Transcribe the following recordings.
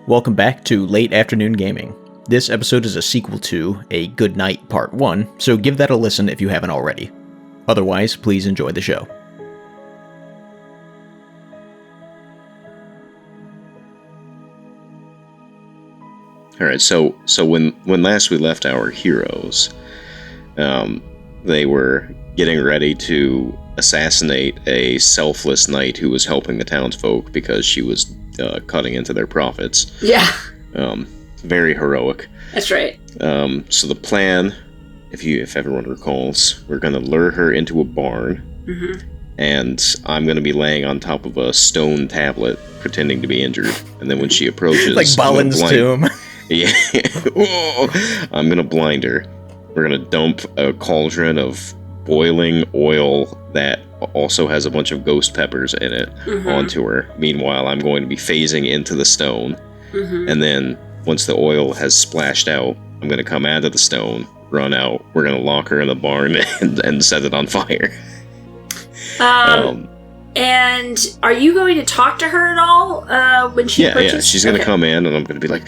Welcome back to Late Afternoon Gaming. This episode is a sequel to A Good Night Part 1, so give that a listen if you haven't already. Otherwise, please enjoy the show. Alright, so when last we left our heroes, they were getting ready to assassinate a selfless knight who was helping the townsfolk because she was cutting into their profits. Yeah. Very heroic. That's right. So the plan, if everyone recalls, we're going to lure her into a barn, and I'm going to be laying on top of a stone tablet, pretending to be injured, and then when she approaches... like Balin's tomb. Yeah. I'm going to blind her. We're going to dump a cauldron of boiling oil that also has a bunch of ghost peppers in it onto her. Meanwhile, I'm going to be phasing into the stone. And then once the oil has splashed out, I'm going to come out of the stone, run out. We're going to lock her in the barn and set it on fire. And are you going to talk to her at all when she approaches? Yeah, she's going to come in, and I'm going to be like,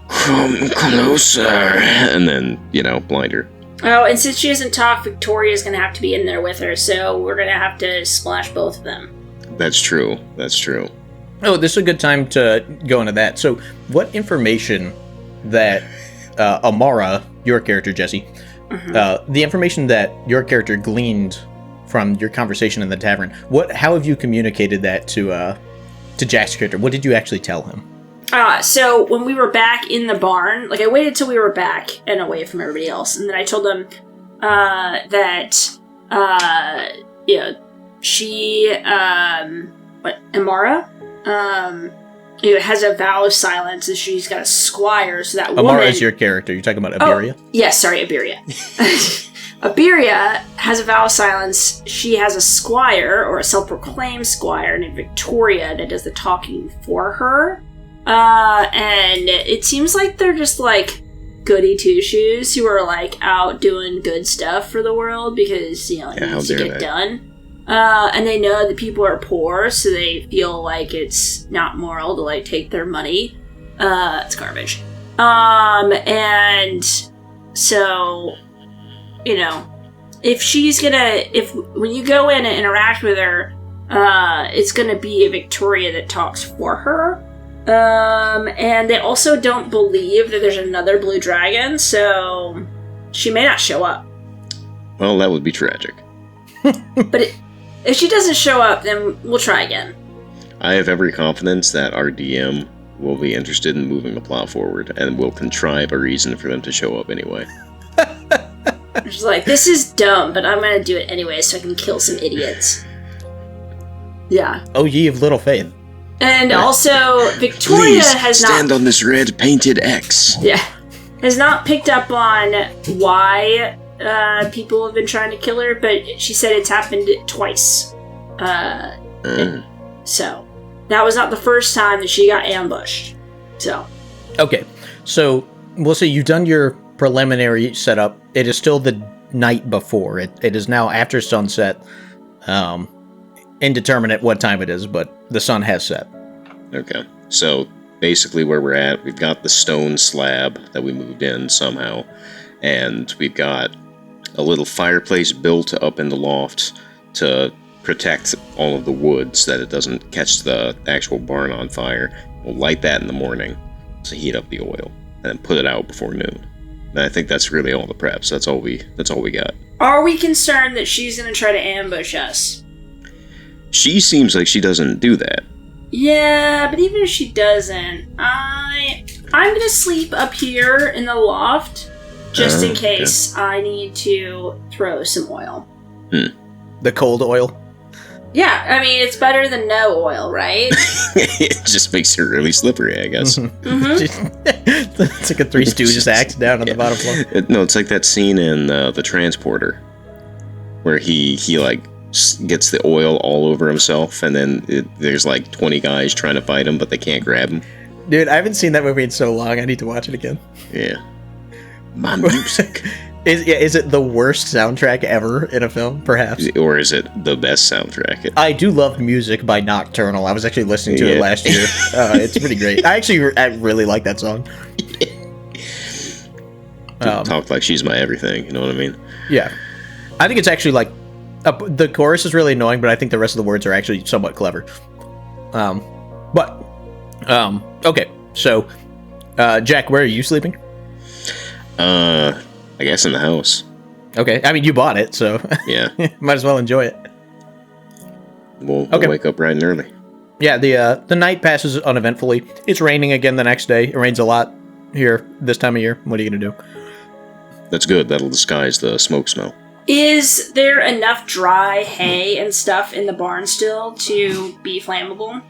come closer, and then, blind her. Oh, and since she doesn't talk, Victoria's going to have to be in there with her, so we're going to have to splash both of them. That's true. Oh, this is a good time to go into that. So, what information that Amara, your character, Jesse, the information that your character gleaned from your conversation in the tavern, how have you communicated that to Jack's character? What did you actually tell him? So when we were back in the barn, I waited till we were back and away from everybody else, and then I told them that she Amara has a vow of silence, and she's got a squire, so that Amara woman... is your character. You're talking about Iberia? Oh, yes, sorry, Iberia. Iberia has a vow of silence. She has a squire, or a self-proclaimed squire, named Victoria, that does the talking for her. And it seems like they're just, goody two-shoes who are, out doing good stuff for the world because, it needs to get done. And they know that people are poor, so they feel like it's not moral to, take their money. It's garbage. And so... if when you go in and interact with her, it's gonna be a Victoria that talks for her. And they also don't believe that there's another blue dragon, so she may not show up. Well, that would be tragic. But if she doesn't show up, then we'll try again. I have every confidence that our DM will be interested in moving the plot forward, and will contrive a reason for them to show up anyway. She's like, this is dumb, but I'm gonna do it anyway so I can kill some idiots. Yeah. Oh, ye of little faith. And also, Victoria Please, has not... stand on this red painted X. Yeah. Has not picked up on why people have been trying to kill her, but she said it's happened twice. So, that was not the first time that she got ambushed. So. Okay, so we'll say you've done your preliminary setup. It is still the night before. It is now after sunset. Indeterminate what time it is, but the sun has set. Okay, so basically where we're at, we've got the stone slab that we moved in somehow, and we've got a little fireplace built up in the loft to protect all of the wood so that it doesn't catch the actual barn on fire. We'll light that in the morning to heat up the oil, and then put it out before noon. And I think that's really all the preps. That's all we got. Are we concerned that she's going to try to ambush us? She seems like she doesn't do that. Yeah, but even if she doesn't, I'm going to sleep up here in the loft just in case I need to throw some oil. The cold oil? Yeah, I mean, it's better than no oil, right? It just makes it really slippery, I guess. It's like a Three Stooges axe down on the bottom floor. No, it's like that scene in The Transporter, where he gets the oil all over himself, and then there's 20 guys trying to fight him, but they can't grab him. Dude, I haven't seen that movie in so long. I need to watch it again. Yeah. My music. Is it the worst soundtrack ever in a film, perhaps? Or is it the best soundtrack? I do love music by Nocturnal. I was actually listening to it last year. It's pretty great. I really like that song. Talk like she's my everything, you know what I mean? Yeah. I think it's actually like... the chorus is really annoying, but I think the rest of the words are actually somewhat clever. Okay. So, Jack, where are you sleeping? I guess in the house. Okay. I mean, you bought it, so... Yeah. Might as well enjoy it. We'll wake up bright and early. Yeah, the night passes uneventfully. It's raining again the next day. It rains a lot here this time of year. What are you going to do? That's good. That'll disguise the smoke smell. Is there enough dry hay and stuff in the barn still to be flammable?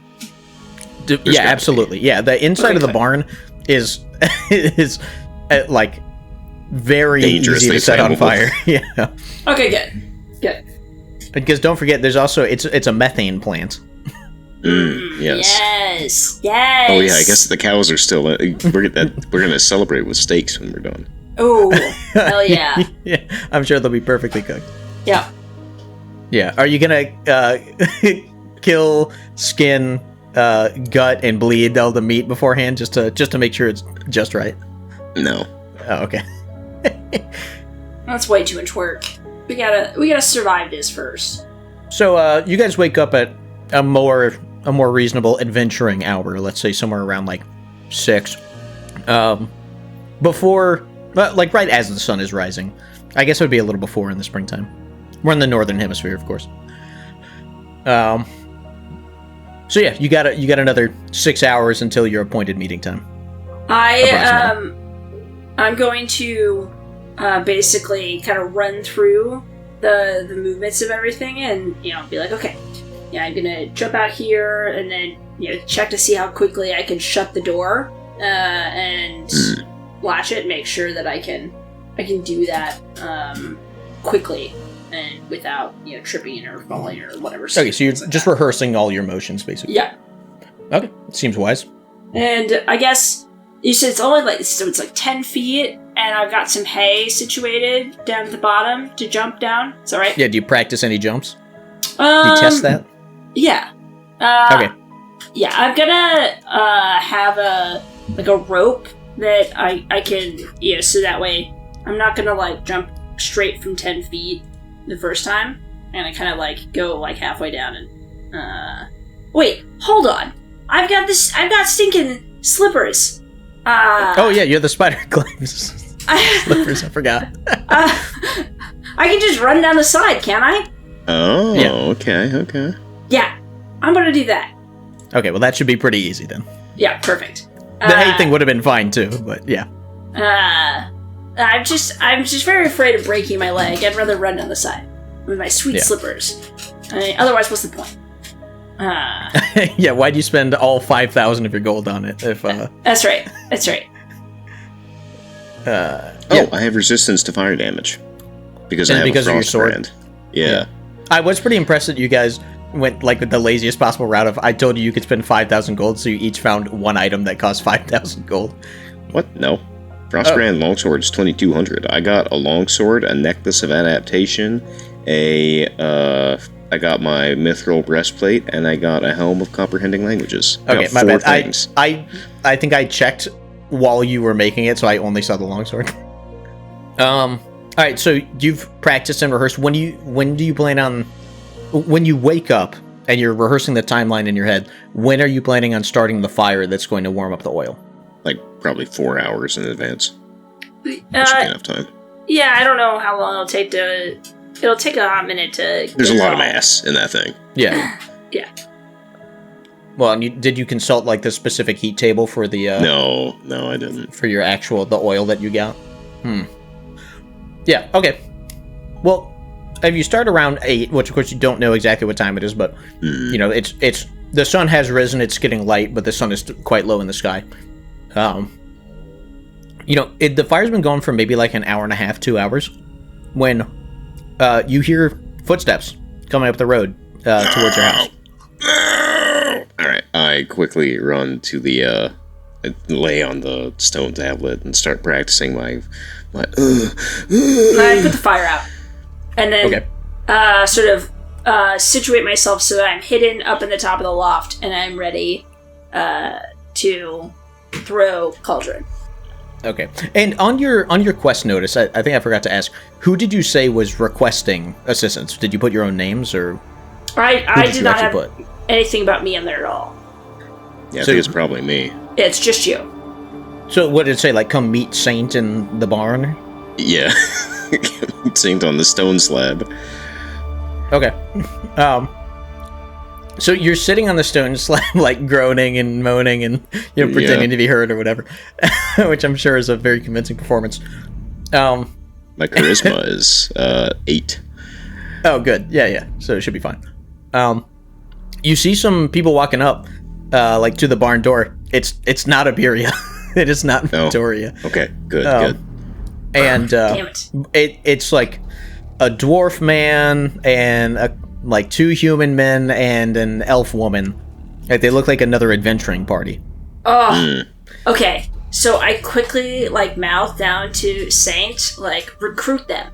Yeah, absolutely. Yeah, the inside of the barn is like very dangerously easy to set on flammable. fire. Yeah. Okay, good. Because don't forget, there's also it's a methane plant. Yes. Yes. Oh yeah, I guess the cows are still. We're gonna celebrate with steaks when we're done. Oh, hell yeah. Yeah, I'm sure they'll be perfectly cooked. Yeah. Yeah. Are you gonna kill, skin, gut, and bleed all the meat beforehand just to make sure it's just right? No. Oh, okay. That's way too much work. We gotta survive this first. So you guys wake up at a more reasonable adventuring hour. Let's say somewhere around like 6. Before, like right as the sun is rising. I guess it would be a little before in the springtime. We're in the northern hemisphere, of course. So yeah, you got another 6 hours until your appointed meeting time. I'm going to basically kind of run through the movements of everything and, be like, okay, yeah, I'm gonna jump out here and then, check to see how quickly I can shut the door and latch it, make sure that I can do that quickly and without, tripping or falling or whatever. Okay, so you're just rehearsing all your motions, basically. Yeah. Okay, seems wise. And I guess you said it's only so it's like 10 feet, and I've got some hay situated down at the bottom to jump down. Is that right? Yeah, do you practice any jumps? Do you test that? Yeah. Okay. Yeah, I'm gonna have a rope that I can, so that way I'm not gonna jump straight from 10 feet the first time, and I kind of go halfway down and wait, hold on. I've got stinking slippers. Oh yeah, you're the spider claims. Slippers, I forgot. I can just run down the side, can't I? Oh, yeah. Okay. Yeah, I'm gonna do that. Okay, well that should be pretty easy then. Yeah, perfect. The hay thing would have been fine too, but yeah. I'm just very afraid of breaking my leg. I'd rather run down the side with my sweet slippers. Otherwise, what's the point? Yeah, why'd you spend all 5,000 of your gold on it? If That's right. I have resistance to fire damage because I have a frost brand. Yeah. I was pretty impressed that you guys went with the laziest possible route of I told you could spend 5,000 gold, so you each found one item that cost 5,000 gold. What? No. Frostbrand longsword is 2,200. I got a longsword, a necklace of adaptation, I got my mithril breastplate, and I got a helm of comprehending languages. Okay, my bad. Things. I think I checked while you were making it, so I only saw the longsword. All right, so you've practiced and rehearsed. When do you plan on? When you wake up and you're rehearsing the timeline in your head, when are you planning on starting the fire that's going to warm up the oil? Probably 4 hours in advance. Should be enough time. Yeah, I don't know how long it'll take to. It'll take a hot minute to. There's a lot of mass in that thing. Yeah. Yeah. Well, and did you consult the specific heat table for the? No, I didn't. For your the oil that you got. Yeah. Okay. Well, if you start around 8, which of course you don't know exactly what time it is, but it's the sun has risen. It's getting light, but the sun is quite low in the sky. The fire's been going for maybe an hour and a half, 2 hours, when you hear footsteps coming up the road towards your house. All right, I quickly run to the lay on the stone tablet and start practicing my Like, I put the fire out. And then sort of situate myself so that I'm hidden up in the top of the loft and I'm ready to throw Cauldron. Okay. And on your quest notice, I think I forgot to ask, who did you say was requesting assistance? Did you put your own names, or I did not have anything about me in there at all. Yeah, I think it's probably me. It's just you. So what did it say, like, come meet Saint in the barn? Yeah. Saint on the stone slab. Okay. So you're sitting on the stone slab, like, groaning and moaning and, pretending to be hurt or whatever, which I'm sure is a very convincing performance. My charisma is 8. Oh, good. Yeah. So it should be fine. You see some people walking up, like, to the barn door. It's not Iberia. It is not Victoria. Okay, good. And damn it. It's like a dwarf man and like 2 human men and an elf woman. Like, they look like another adventuring party. Oh, okay. So I quickly mouth down to Saint, recruit them.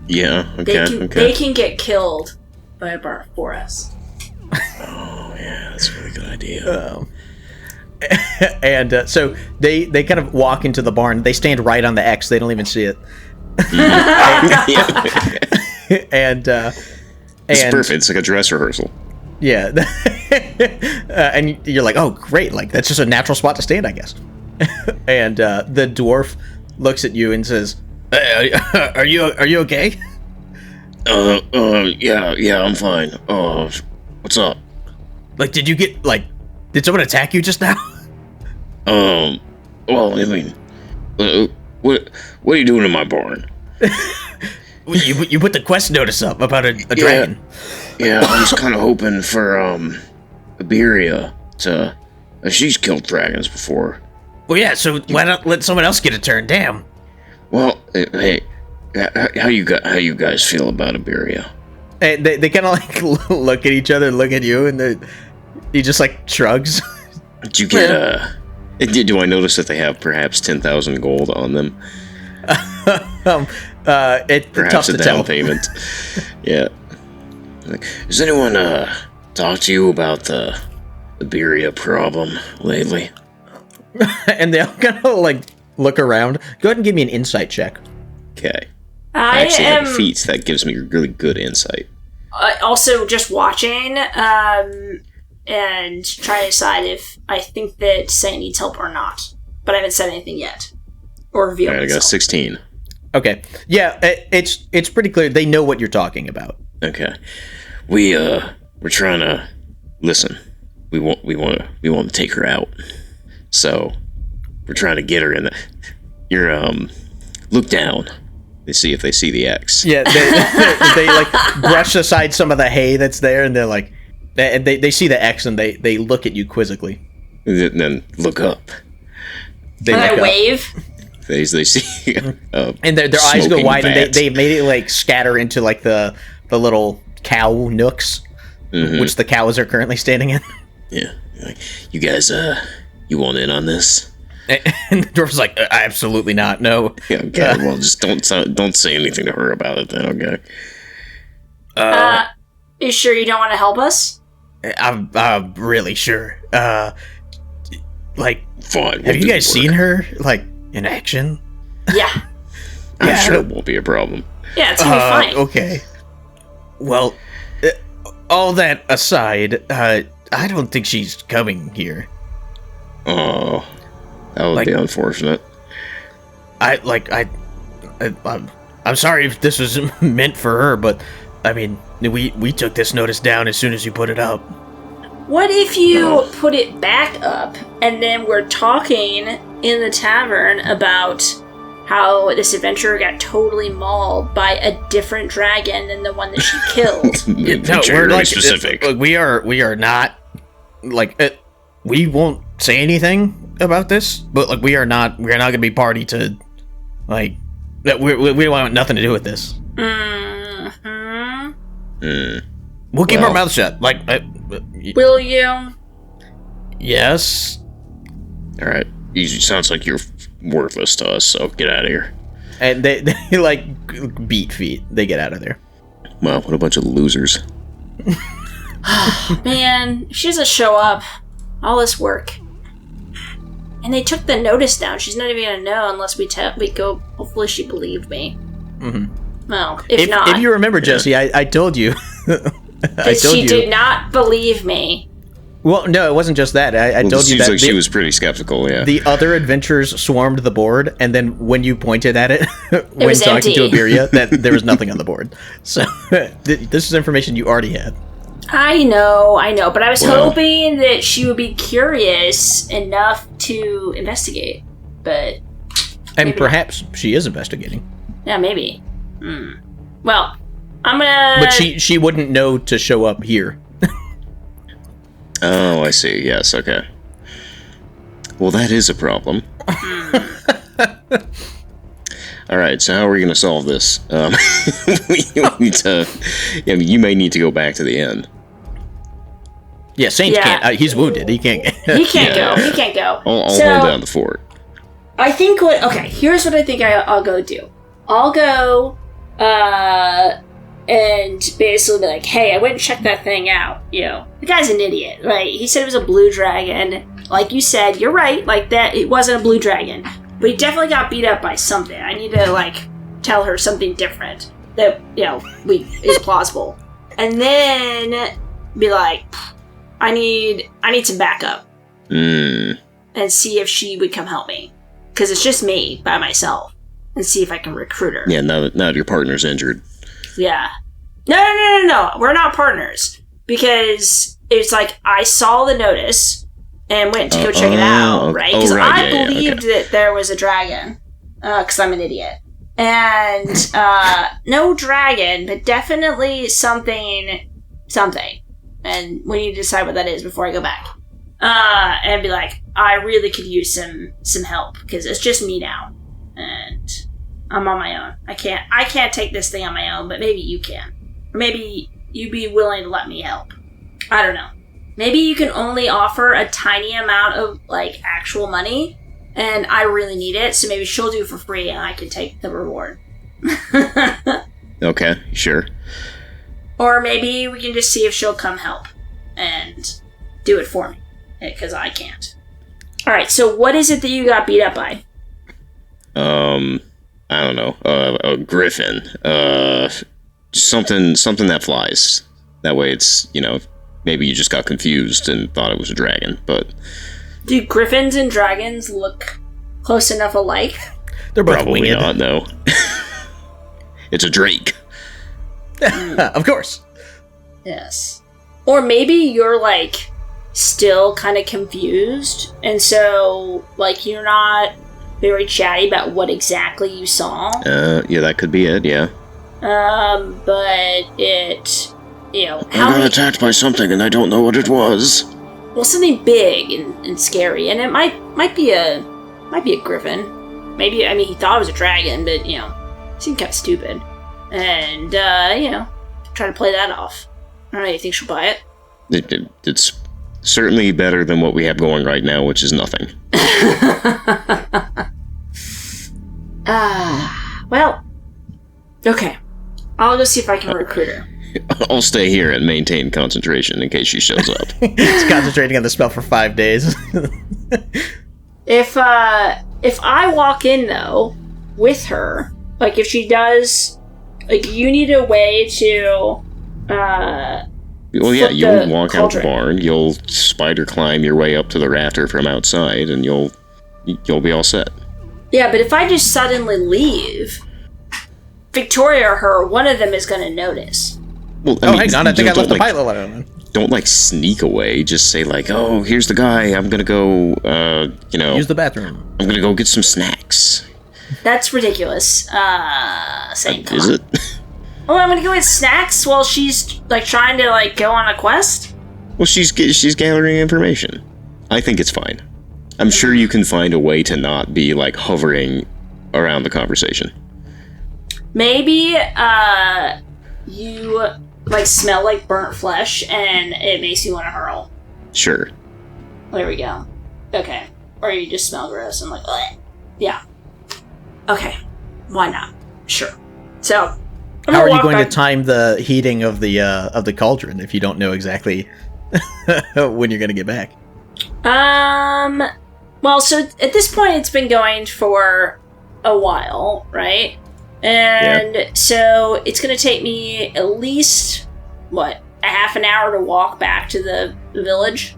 Yeah. Okay. They can get killed by a bar for us. Oh yeah, that's a really good idea. And so they kind of walk into the barn. They stand right on the X. They don't even see it. And it's perfect. It's like a dress rehearsal. Yeah. And you're like, oh, great. Like, that's just a natural spot to stand, I guess. And the dwarf looks at you and says, are you okay? Yeah, I'm fine. What's up? Like, did someone attack you just now? Well, I mean, what are you doing in my barn? You put the quest notice up about a dragon. Yeah, I was kind of hoping for Iberia to. She's killed dragons before. Well, yeah. So why not let someone else get a turn? Damn. Well, hey, how you guys feel about Iberia? And they kind of like look at each other, look at you, and he just like shrugs. Did you get do I notice that they have perhaps 10,000 gold on them? It's perhaps tough to tell. Down payment. Yeah. Has anyone talked to you about the Iberia problem lately? And they all kind of like look around. Go ahead and give me an insight check. Okay. I actually have a feat that gives me really good insight. Also, just watching and trying to decide if I think that Saint needs help or not. But I haven't said anything yet. Or revealed myself. I got 16. Okay. Yeah, it's pretty clear. They know what you're talking about. Okay. We're trying to listen. We want to take her out. So we're trying to get her in the. You're look down. They see if they see the X. Yeah, they like brush aside some of the hay that's there, and they're like, they see the X, and they look at you quizzically. And then look up. I wave. They see, and their eyes go wide, and they immediately like scatter into like the little cow nooks, which the cows are currently standing in. Yeah, like, you guys, you want in on this? And the dwarf's like, absolutely not, no. Yeah, okay, well, just don't say anything to her about it then, okay? You sure you don't want to help us? I'm really sure. Like, fine. Have you guys seen her, like, in action? Yeah. I'm sure it won't be a problem. Yeah, it's gonna be fine. Okay. Well, all that aside, I don't think she's coming here. Oh, that would be unfortunate. I'm sorry if this was meant for her, but I mean, we took this notice down as soon as you put it up. What if you put it back up, and then we're talking in the tavern about how this adventurer got totally mauled by a different dragon than the one that she killed? No, we're like specific. We are not like we won't say anything about this, but like we're not gonna be party to like that. We want nothing to do with this. We'll keep our mouths shut. Like, will you? Yes. All right. Sounds like you're worthless to us, so get out of here. And they like beat feet. They get out of there. Wow, what a bunch of losers. Man, she doesn't show up. All this work. And they took the notice down. She's not even gonna know unless we go. Hopefully she believed me. Mm-hmm. Well, if not... If you remember, Jesse, I told you. She did not believe me. Well, no, it wasn't just that. I told you that like she was pretty skeptical, yeah. The other adventurers swarmed the board, and then when you pointed at it, when was talking empty. to Iberia, that there was nothing on the board. So this is information you already had. I know, but I was hoping that she would be curious enough to investigate. But and perhaps she is investigating. Yeah, maybe. Well, I'm gonna... But she wouldn't know to show up here. Oh, I see. Yes, okay. Well, that is a problem. Alright, so how are we going to solve this? We need to... I mean, you may need to go back to the inn. Yeah, Saint can't. He's wounded. He can't. He can't go. He can't go. I'll hold down the fort. I think what... Okay, here's what I think I'll go do. I'll go... and basically be like, hey, I went and checked that thing out. You know, the guy's an idiot, right? He said it was a blue dragon. Like you said, you're right. Like that, it wasn't a blue dragon. But he definitely got beat up by something. I need to, like, tell her something different that, you know, is plausible. And then be like, I need some backup. And see if she would come help me. Because it's just me by myself. And see if I can recruit her. Yeah, now that your partner's injured. Yeah. No. We're not partners. Because it's like, I saw the notice and went to go check it out, right? Because I believed that there was a dragon. Because I'm an idiot. And, no dragon, but definitely something. And we need to decide what that is before I go back. And be like, I really could use some help. Because it's just me now. And I'm on my own. I can't take this thing on my own, but maybe you can. Or maybe you'd be willing to let me help. I don't know. Maybe you can only offer a tiny amount of, like, actual money, and I really need it, so maybe she'll do it for free and I can take the reward. Okay, sure. Or maybe we can just see if she'll come help and do it for me, because I can't. Alright, so what is it that you got beat up by? I don't know, a griffin, something that flies. That way it's, you know, maybe you just got confused and thought it was a dragon, but... Do griffins and dragons look close enough alike? They're both probably winged. not, no. It's a drake. Of course. Yes. Or maybe you're, like, still kind of confused, and so, like, you're not very chatty about what exactly you saw. Yeah, that could be it, yeah. But it, you know... I got attacked by something and I don't know what it was. Well, something big and scary, and it might be a griffin. Maybe, I mean, he thought it was a dragon, but, you know, it seemed kind of stupid. And, you know, try to play that off. I don't know, you think she'll buy it? It's certainly better than what we have going right now, which is nothing. Well, okay. I'll go see if I can recruit her. I'll stay here and maintain concentration in case she shows up. He's concentrating on the spell for 5 days. If I walk in, though, with her, like, if she does, like, you need a way to, well, yeah, you'll walk out the barn, you'll spider climb your way up to the rafter from outside, and you'll be all set. Yeah, but if I just suddenly leave, Victoria or her, one of them is going to notice. Well, hang on, I think I left the pilot light on. Don't, like, sneak away. Just say, like, oh, here's the guy. I'm going to go, you know... Use the bathroom. I'm going to go get some snacks. That's ridiculous. Saint, is it? Oh, I'm going to go get snacks while she's, like, trying to, like, go on a quest? Well, she's gathering information. I think it's fine. I'm sure you can find a way to not be, like, hovering around the conversation. Maybe, you... like, smell like burnt flesh, and it makes you want to hurl. Sure. There we go. Okay. Or you just smell gross and like, ugh. Yeah. Okay. Why not? Sure. So, how are you going to time the heating of the cauldron if you don't know exactly when you're going to get back? Well, so at this point, it's been going for a while, right? And so it's going to take me at least, a half an hour to walk back to the village?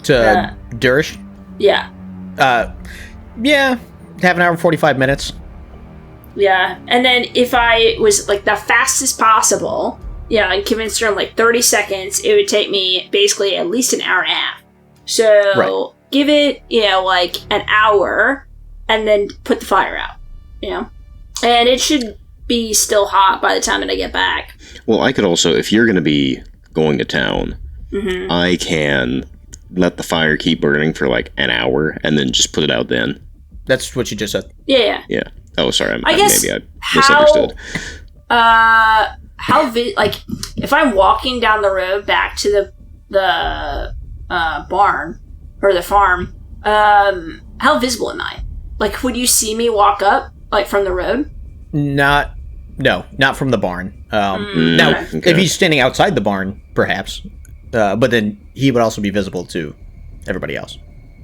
To Durish? Yeah. Yeah, half an hour, 45 minutes. Yeah, and then if I was, like, the fastest possible, and convinced her in, like, 30 seconds, it would take me basically at least an hour and a half. So, give it, like, an hour, and then put the fire out, And it should be still hot by the time that I get back. Well, I could also, if you're going to be going to town, I can let the fire keep burning for, like, an hour, and then just put it out then. That's what you just said. Yeah. Oh, sorry. I guess maybe I misunderstood. If I'm walking down the road back to the barn or the farm, how visible am I? Like, would you see me walk up, like, from the road? Not from the barn. Okay. If he's standing outside the barn, perhaps. But then he would also be visible to everybody else.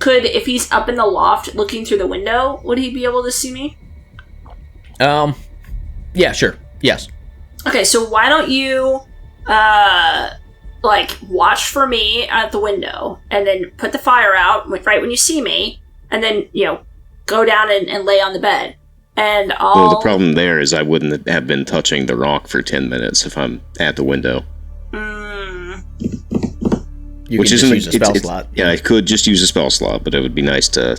If he's up in the loft looking through the window, would he be able to see me? Yeah, sure. Yes. Okay, so why don't you, watch for me at the window, and then put the fire out right when you see me, and then, go down and lay on the bed. And Well, the problem there is I wouldn't have been touching the rock for 10 minutes if I'm at the window. You can just use a spell slot. Yeah, I could just use a spell slot, but it would be nice to...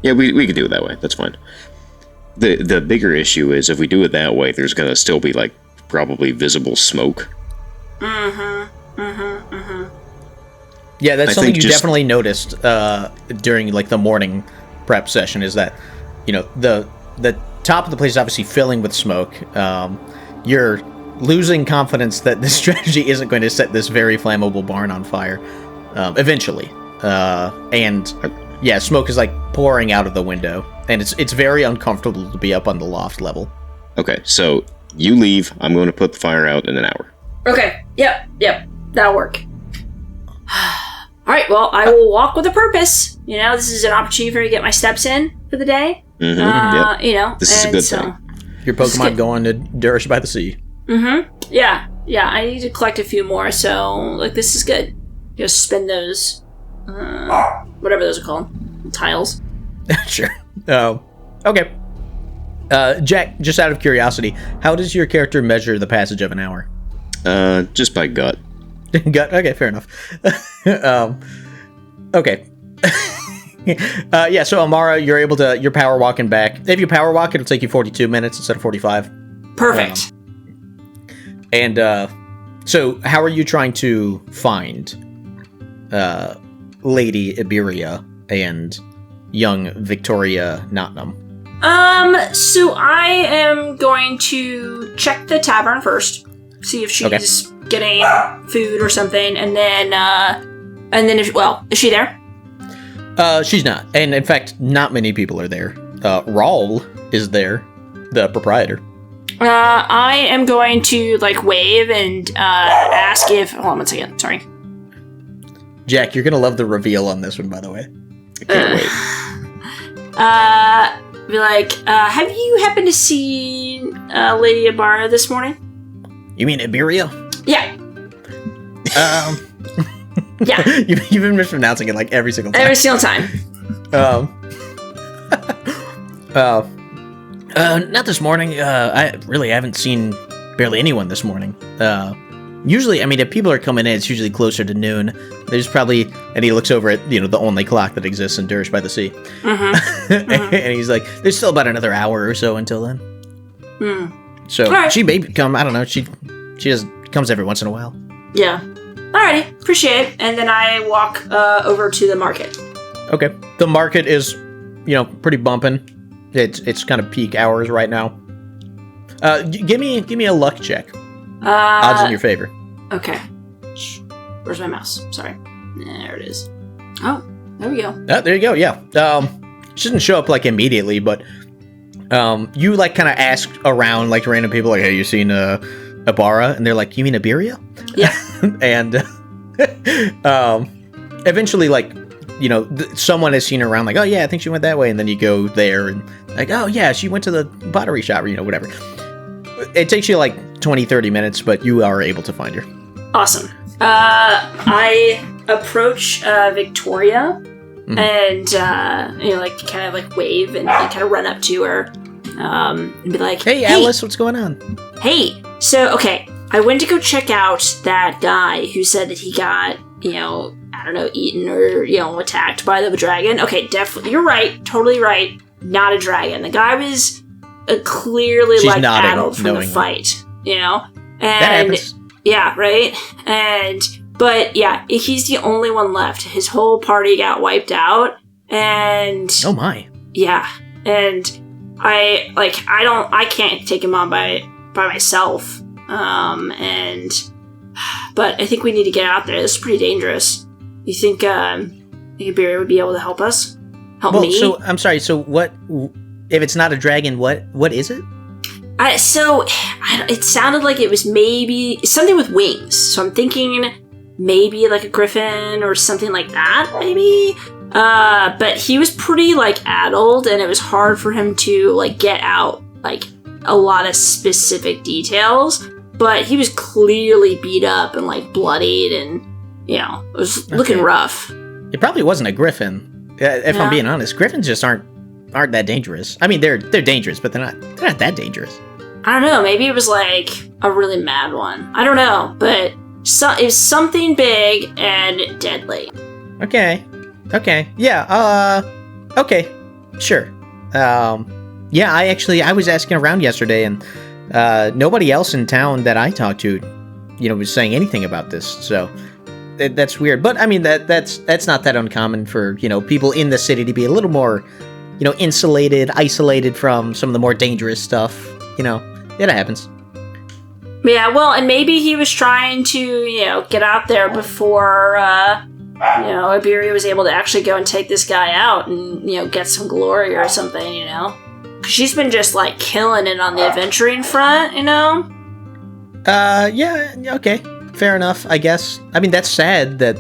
Yeah, we could do it that way. That's fine. The bigger issue is if we do it that way, there's going to still be, like, probably visible smoke. Yeah, that's something you definitely noticed during, like, the morning prep session, is that, the top of the place is obviously filling with smoke. You're losing confidence that this strategy isn't going to set this very flammable barn on fire eventually. Smoke is, like, pouring out of the window, and it's very uncomfortable to be up on the loft level. Okay, so you leave. I'm going to put the fire out in an hour. Okay. Yep. That'll work. All right, well, I will walk with a purpose. This is an opportunity for me to get my steps in for the day. This is a good thing. Your Pokemon going to Durish by the Sea. Yeah, I need to collect a few more, so, like, this is good. Just spin those, whatever those are called, tiles. Sure. Okay. Jack, just out of curiosity, how does your character measure the passage of an hour? Just by gut. Gut? Okay, fair enough. Okay. So Amara, you're power walking back. If you power walk, it'll take you 42 minutes instead of 45. Perfect. So how are you trying to find Lady Iberia and young Victoria Nottingham? So I am going to check the tavern first, see if she's getting food or something, and then is she there? She's not, and in fact, not many people are there. Raul is there, the proprietor. I am going to, like, wave and ask if... Hold on one second, sorry. Jack, you're gonna love the reveal on this one, by the way. I can't wait. Be like, have you happened to see Lady Iberia this morning? You mean Iberia? Yeah. Yeah. You've been mispronouncing it, like, every single time. Every single time. Not this morning. I haven't seen barely anyone this morning. Usually, I mean, if people are coming in, it's usually closer to noon. There's probably, and he looks over at, the only clock that exists in Durish by the Sea. And he's like, there's still about another hour or so until then. So she may come, I don't know, she just comes every once in a while. Yeah. Alrighty, appreciate it. And then I walk over to the market. Okay. The market is, pretty bumping. It's kind of peak hours right now. Give me a luck check. Odds in your favor. Okay. Where's my mouse? Sorry. There it is. Oh, there we go. There you go. Yeah. she doesn't show up like immediately, but you like kind of ask around like random people, like, "Hey, you seen Ibarra?" And they're like, "You mean Iberia?" Yeah. And eventually, like, you know, someone has seen her around, like, "Oh yeah, I think she went that way," and then you go there and like, "Oh yeah, she went to the pottery shop," or, you know, whatever. It takes you like 20-30 minutes, but you are able to find her. Awesome. I approach Victoria and you know, like kind of like wave and kind of run up to her and be like, "Hey, Alice, what's going on?" Hey, so okay, I went to go check out that guy who said that he got, you know, I don't know, eaten or, you know, attacked by the dragon. Okay, definitely, you're right, totally right. Not a dragon. The guy was clearly She's like nodding, addled from knowingly. the fight, you know, and That happens. yeah, right, but yeah, he's the only one left. His whole party got wiped out, and Oh my. yeah, and I can't take him on by myself. But I think we need to get out there. This is pretty dangerous. You think Iberia would be able to help us? Help Well, me? so I'm sorry. So what? If it's not a dragon, what is it? It sounded like it was maybe something with wings. So I'm thinking maybe like a griffin or something like that, maybe. But he was pretty like addled, and it was hard for him to like get out like a lot of specific details. But he was clearly beat up and like bloodied, and you know, it was looking rough. It probably wasn't a griffin. If I'm being honest, griffins just aren't that dangerous. I mean, they're dangerous, but they're not that dangerous. I don't know. Maybe it was like a really mad one. I don't know, but it was something big and deadly. Okay. Yeah. Okay. Sure. Yeah. I was asking around yesterday, and nobody else in town that I talked to, you know, was saying anything about this. So that's weird. But I mean, that's not that uncommon for, you know, people in the city to be a little more, you know, isolated from some of the more dangerous stuff. You know, it happens. Yeah, well, and maybe he was trying to, you know, get out there before, you know, Iberia was able to actually go and take this guy out and, you know, get some glory or something, you know? 'Cause she's been just, like, killing it on the adventuring front, you know? Yeah, okay. Fair enough, I guess. I mean, that's sad that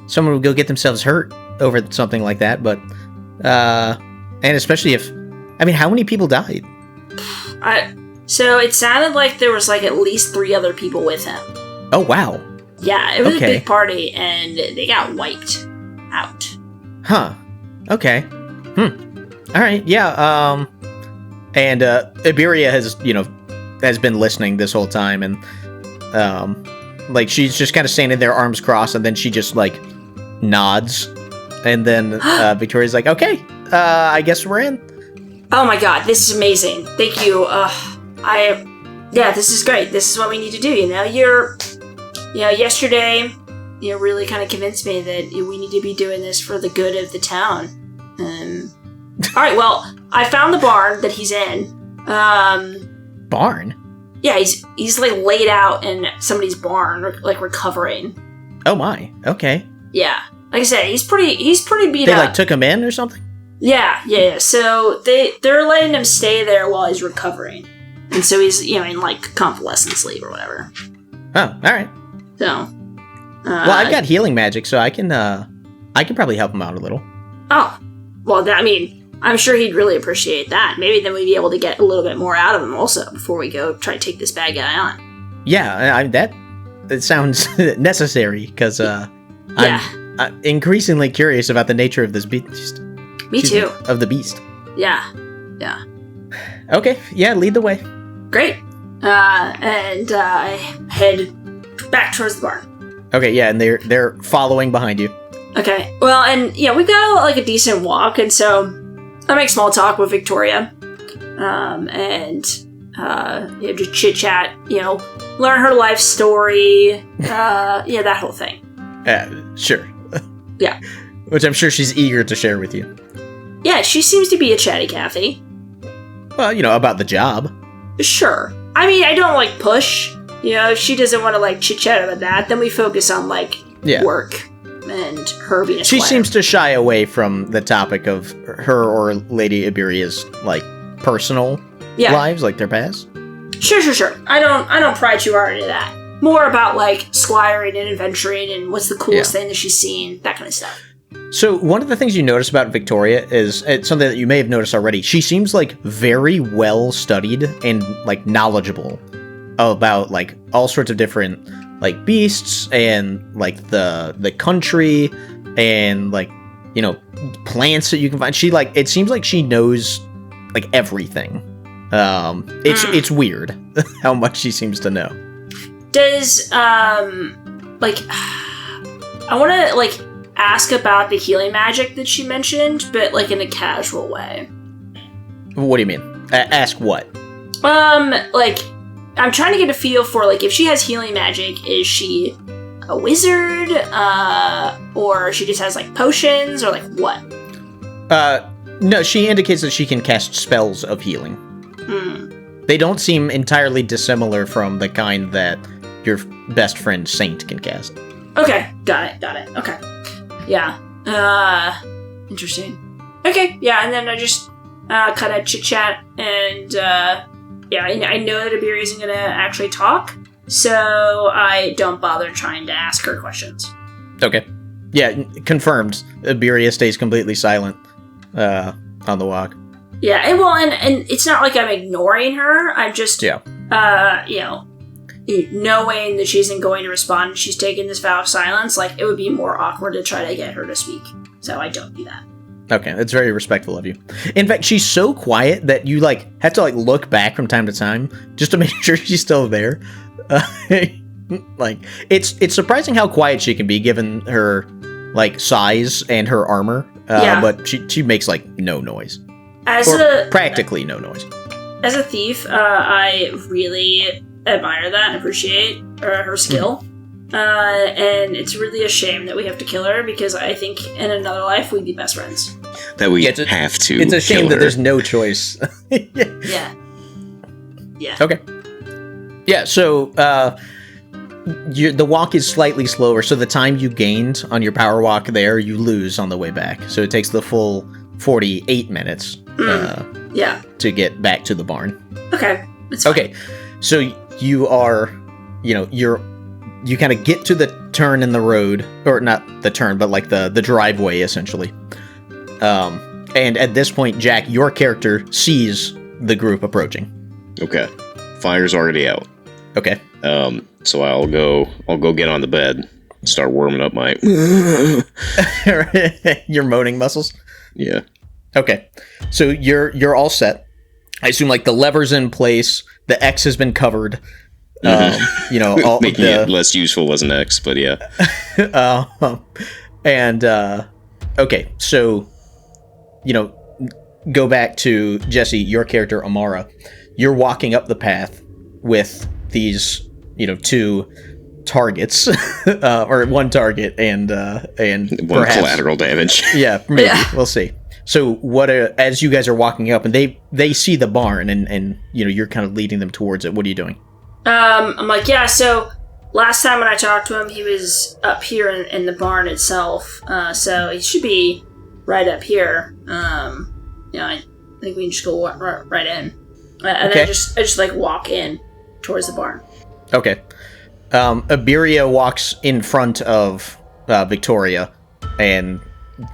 someone would go get themselves hurt over something like that, but, and especially if, I mean, how many people died? So it sounded like there was, like, at least 3 other people with him. Oh, wow. Yeah, it was Okay. a big party, and they got wiped out. Huh. Okay. Alright, yeah, and, Iberia has been listening this whole time, and, like, she's just kind of standing there, arms crossed, and then she just, like, nods, and then, Victoria's like, "Okay, I guess we're in." Oh my god, this is amazing. Thank you. Yeah, this is great. This is what we need to do, you know? Yesterday, you really kind of convinced me that we need to be doing this for the good of the town. Alright, well, I found the barn that he's in. Barn? Yeah, he's like laid out in somebody's barn, like recovering. Oh my, okay. Yeah. Like I said, he's pretty beat They, up. like, took him in or something? Yeah. So they're letting him stay there while he's recovering. And so he's, you know, in like convalescence leave or whatever. Oh, alright. So Well, I've got healing magic, so I can probably help him out a little. Oh. Well, I'm sure he'd really appreciate that. Maybe then we'd be able to get a little bit more out of him also before we go try to take this bad guy on. Yeah, that sounds necessary, because Yeah. I'm increasingly curious about the nature of this beast. Me too. Of the beast. Yeah. Okay, yeah, lead the way. Great. And I head back towards the barn. Okay, yeah, and they're following behind you. Okay. Well, and yeah, we've got like a decent walk, and so I make small talk with Victoria, and just chit chat. You know, learn her life story. Yeah, that whole thing. Sure. Yeah. Which I'm sure she's eager to share with you. Yeah, she seems to be a chatty Cathy. Well, you know, about the job. Sure. I mean, I don't like push. You know, if she doesn't want to like chit chat about that, then we focus on like Yeah. work. and her being a She squire. seems to shy away from the topic of her or Lady Iberia's like personal lives, like their past. Sure. I don't pry too hard into that. More about like squiring and adventuring and what's the coolest thing that she's seen, that kind of stuff. So one of the things you notice about Victoria is it's something that you may have noticed already. She seems like very well studied and like knowledgeable about like all sorts of different like beasts and like the country and like, you know, plants that you can find. She like, it seems like she knows like everything. It's weird how much she seems to know. Does like I want to like ask about the healing magic that she mentioned, but like in a casual way. What do you mean? Ask what? Like I'm trying to get a feel for like if she has healing magic, is she a wizard, or she just has like potions, or like what? No, she indicates that she can cast spells of healing. They don't seem entirely dissimilar from the kind that your best friend Saint can cast. Okay, got it. Okay. Yeah. Interesting. Okay, yeah, and then I just kind of chit-chat, and yeah, I know that Iberia isn't going to actually talk, so I don't bother trying to ask her questions. Okay. Yeah, confirmed. Iberia stays completely silent on the walk. Yeah, and well, and it's not like I'm ignoring her. I'm just, you know, knowing that she isn't going to respond, she's taken this vow of silence, like, it would be more awkward to try to get her to speak. So I don't do that. Okay, that's very respectful of you. In fact, she's so quiet that you, like, have to, like, look back from time to time just to make sure she's still there. Like, it's surprising how quiet she can be given her, like, size and her armor. But she makes, like, no noise. Practically no noise. As a thief, I really admire that and appreciate her skill. And it's really a shame that we have to kill her, because I think in another life we'd be best friends. That we have to. It's a shame that there's no choice. Yeah. Okay. Yeah, so the walk is slightly slower, so the time you gained on your power walk there, you lose on the way back. So it takes the full 48 minutes to get back to the barn. Okay. It's fine. Okay. So you are, you kind of get to the turn in the road, or not the turn, but like the driveway essentially. And at this point, Jack, your character sees the group approaching. Okay. Fire's already out. Okay. So I'll go get on the bed, start warming up my your moaning muscles. Yeah. Okay. So you're all set. I assume like the lever's in place, the X has been covered. All making it less useful as an X, but yeah. Okay, so go back to Jesse, your character Amara. You're walking up the path with these, two targets, or one target and one perhaps collateral damage. Yeah, maybe. Yeah. We'll see. So as you guys are walking up and they see the barn and you're kind of leading them towards it. What are you doing? I'm like, yeah, so last time when I talked to him, he was up here in the barn itself. So he should be right up here. I think we can just go right in. And then I just like walk in towards the barn. Okay. Iberia walks in front of Victoria and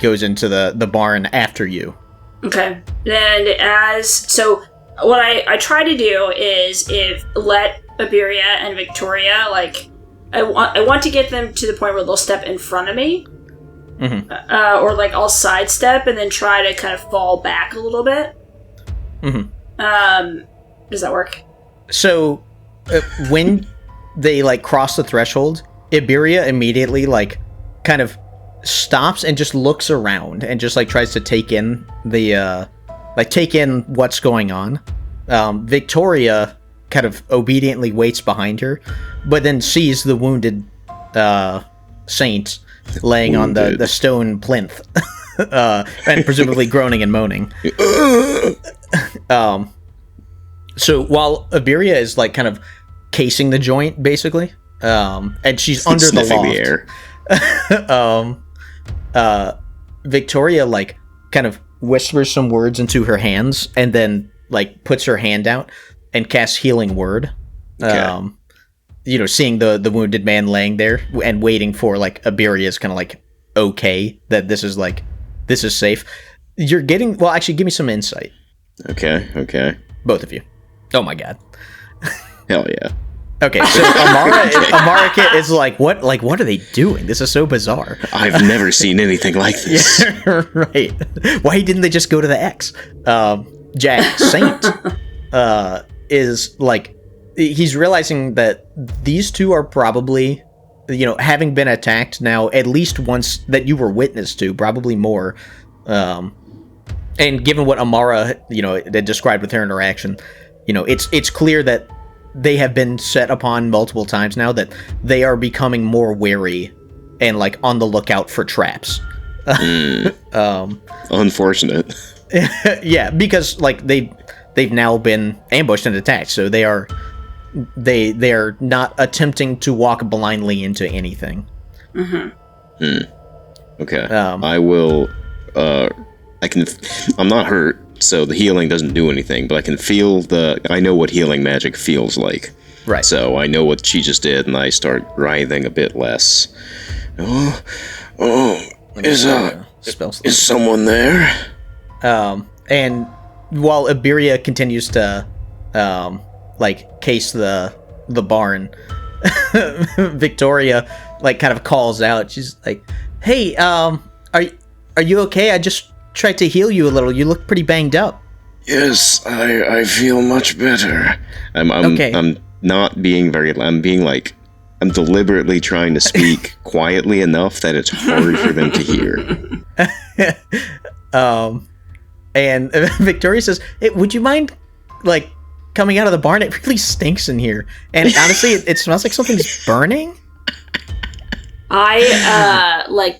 goes into the barn after you. Okay. And so what I try to do is let Iberia and Victoria, like, I want to get them to the point where they'll step in front of me. Mm-hmm. Or like I'll sidestep and then try to kind of fall back a little bit. Mm-hmm. Does that work? So when they like cross the threshold, Iberia immediately like kind of stops and just looks around and just like tries to take in what's going on. Victoria kind of obediently waits behind her, but then sees the wounded Saint laying on the stone plinth, and presumably groaning and moaning. So while Iberia is like kind of casing the joint, basically, and she's under the loft. The air. Victoria like kind of whispers some words into her hands and then like puts her hand out and casts healing word. Okay. Seeing the wounded man laying there and waiting for like Iberia's kind of like okay that this is safe. You're getting actually give me some insight. Okay. Both of you. Oh my god. Hell yeah. Okay, so Amara is like, what are they doing? This is so bizarre. I've never seen anything like this. Yeah, right. Why didn't they just go to the X? Jack Saint is like, he's realizing that these two are probably, having been attacked now at least once that you were witness to, probably more. And given what Amara, had described with her interaction, it's clear that they have been set upon multiple times now, that they are becoming more wary and like on the lookout for traps. Unfortunate. Yeah, because like they've now been ambushed and attacked, so they are not attempting to walk blindly into anything. Okay. I will. I'm not hurt, so the healing doesn't do anything, but I can feel I know what healing magic feels like. Right. So I know what she just did, and I start writhing a bit less. Is someone there? And while Iberia continues to, case the barn, Victoria, like, kind of calls out. She's like, "Hey, are you okay? I just tried to heal you a little. You look pretty banged up." Yes, I feel much better. I'm okay. I'm not being I'm being like, I'm deliberately trying to speak quietly enough that it's hard for them to hear. And Victoria says, "Hey, would you mind, like, coming out of the barn? It really stinks in here. And honestly, it smells like something's burning." I,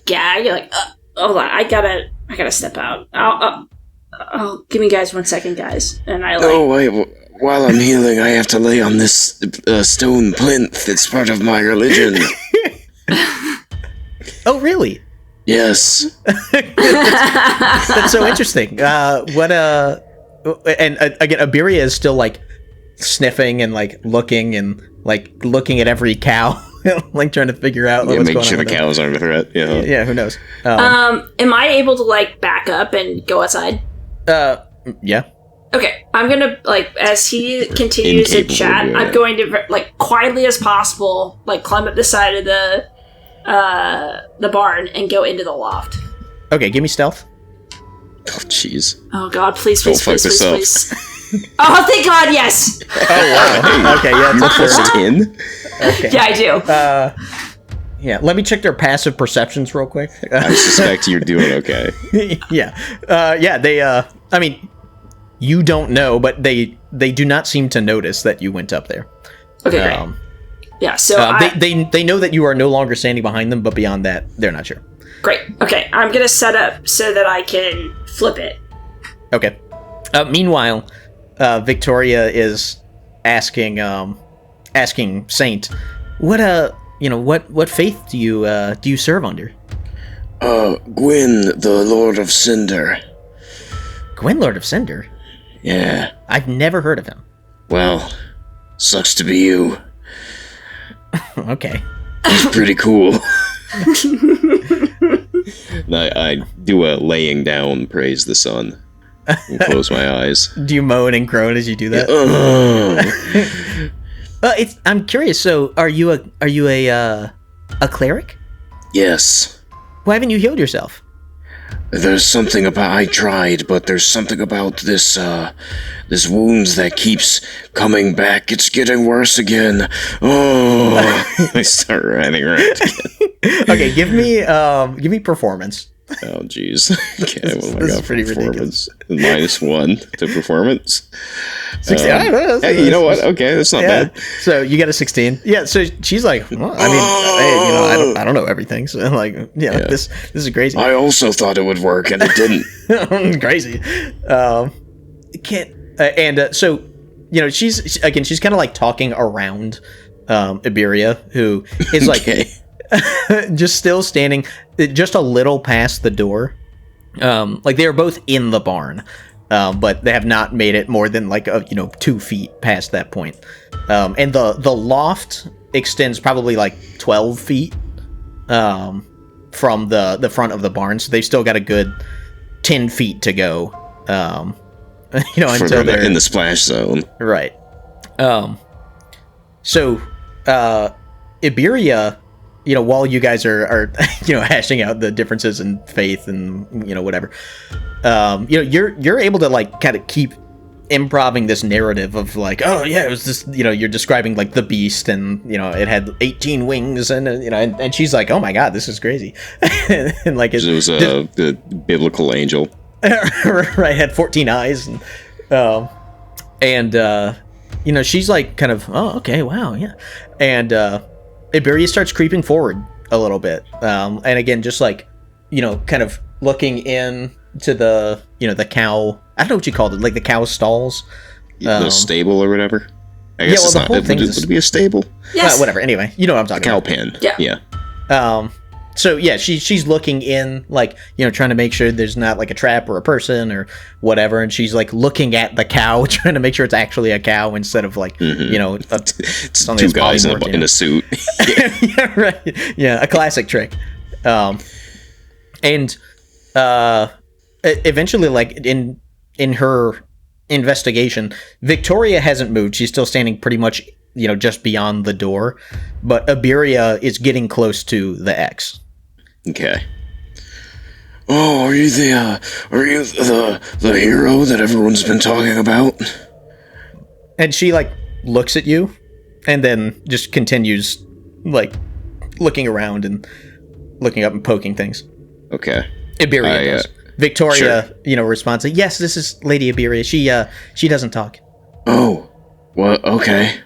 gag, hold on, I gotta step out. I'll give me guys 1 second, guys. And I, Oh, wait, while I'm healing, I have to lay on this stone plinth. It's part of my religion. Oh, really? Yes. That's so interesting. And again, Iberia is still like sniffing and like looking at every cow, like trying to figure out what's going on. Make sure the cows aren't a threat. Yeah. Yeah. Who knows? Am I able to like back up and go outside? Yeah. Okay, I'm gonna, as he continues to chat, I'm going to, quietly as possible, climb up the side of the barn and go into the loft. Okay, give me stealth. Oh, jeez. Oh, God, please. Oh, thank God, yes! Oh, wow. Okay, yeah, it's plus 10? Okay. Yeah, I do. Yeah, let me check their passive perceptions real quick. I suspect you're doing okay. Yeah. They, I mean, you don't know, but they do not seem to notice that you went up there. Okay, great. Yeah, so they know that you are no longer standing behind them, but beyond that, they're not sure. Great. Okay, I'm gonna set up so that I can flip it. Okay. Meanwhile, Victoria is asking Saint, what faith do you serve under? Gwyn, the Lord of Cinder. Gwyn, Lord of Cinder? Yeah. I've never heard of him. Well, sucks to be you. Okay. He's pretty cool. I do a laying down, praise the sun, and close my eyes. Do you moan and groan as you do that? I'm curious. So, are you a cleric? Yes. Why haven't you healed yourself? There's something about I tried, but there's something about this wounds that keeps coming back. It's getting worse again. Oh, I start running around again. Okay, give me performance. Oh, jeez. Okay, this is pretty ridiculous. -1 to performance. 16. Hey, you know what? Okay, that's not bad. So you got a 16. Yeah. So she's like, well, I mean, I don't know everything. So this is crazy. I also thought it would work, and it didn't. Crazy. Can't. So she's kind of like talking around Iberia, who is like. Okay. just still standing, just a little past the door. Like they are both in the barn, but they have not made it more than like 2 feet past that point. And the loft extends probably like 12 feet from the front of the barn, so they've still got a good 10 feet to go. Until they're in the splash zone, right? So Iberia, while you guys are hashing out the differences in faith and whatever, you're able to like kind of keep improving this narrative of like, oh yeah, it was this, you're describing like the beast, and it had 18 wings, and and she's like, oh my god, this is crazy. And like it was the biblical angel. Right, had 14 eyes, and she's like kind of, oh okay, wow, yeah. And Iberia starts creeping forward a little bit, and again just like kind of looking in to the the cow, I don't know what you called it, like the cow stalls, the stable or whatever. I guess it's not. Would it be a stable? Yes. Whatever. Anyway, you know what I'm talking about. A cow pen. Yeah. So yeah, she's looking in, like trying to make sure there's not like a trap or a person or whatever, and she's like looking at the cow, trying to make sure it's actually a cow instead of like it's two guys in a suit. Yeah, right. Yeah, a classic trick. And eventually, like in her investigation, Victoria hasn't moved. She's still standing pretty much just beyond the door, but Iberia is getting close to the X. Okay. Oh, are you the hero that everyone's been talking about? And she like looks at you, and then just continues like looking around and looking up and poking things. Okay. Iberia does. Victoria, sure. Responds, yes, this is Lady Iberia. She doesn't talk. Oh, well, okay.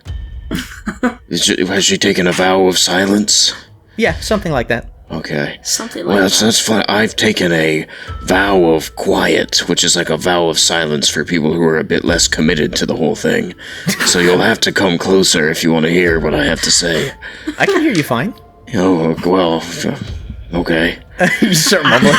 Has she taken a vow of silence? Yeah, something like that. Okay. Something like that. That's fine. I've taken a vow of quiet, which is like a vow of silence for people who are a bit less committed to the whole thing. So you'll have to come closer if you want to hear what I have to say. I can hear you fine. Oh, well, okay. You start mumbling.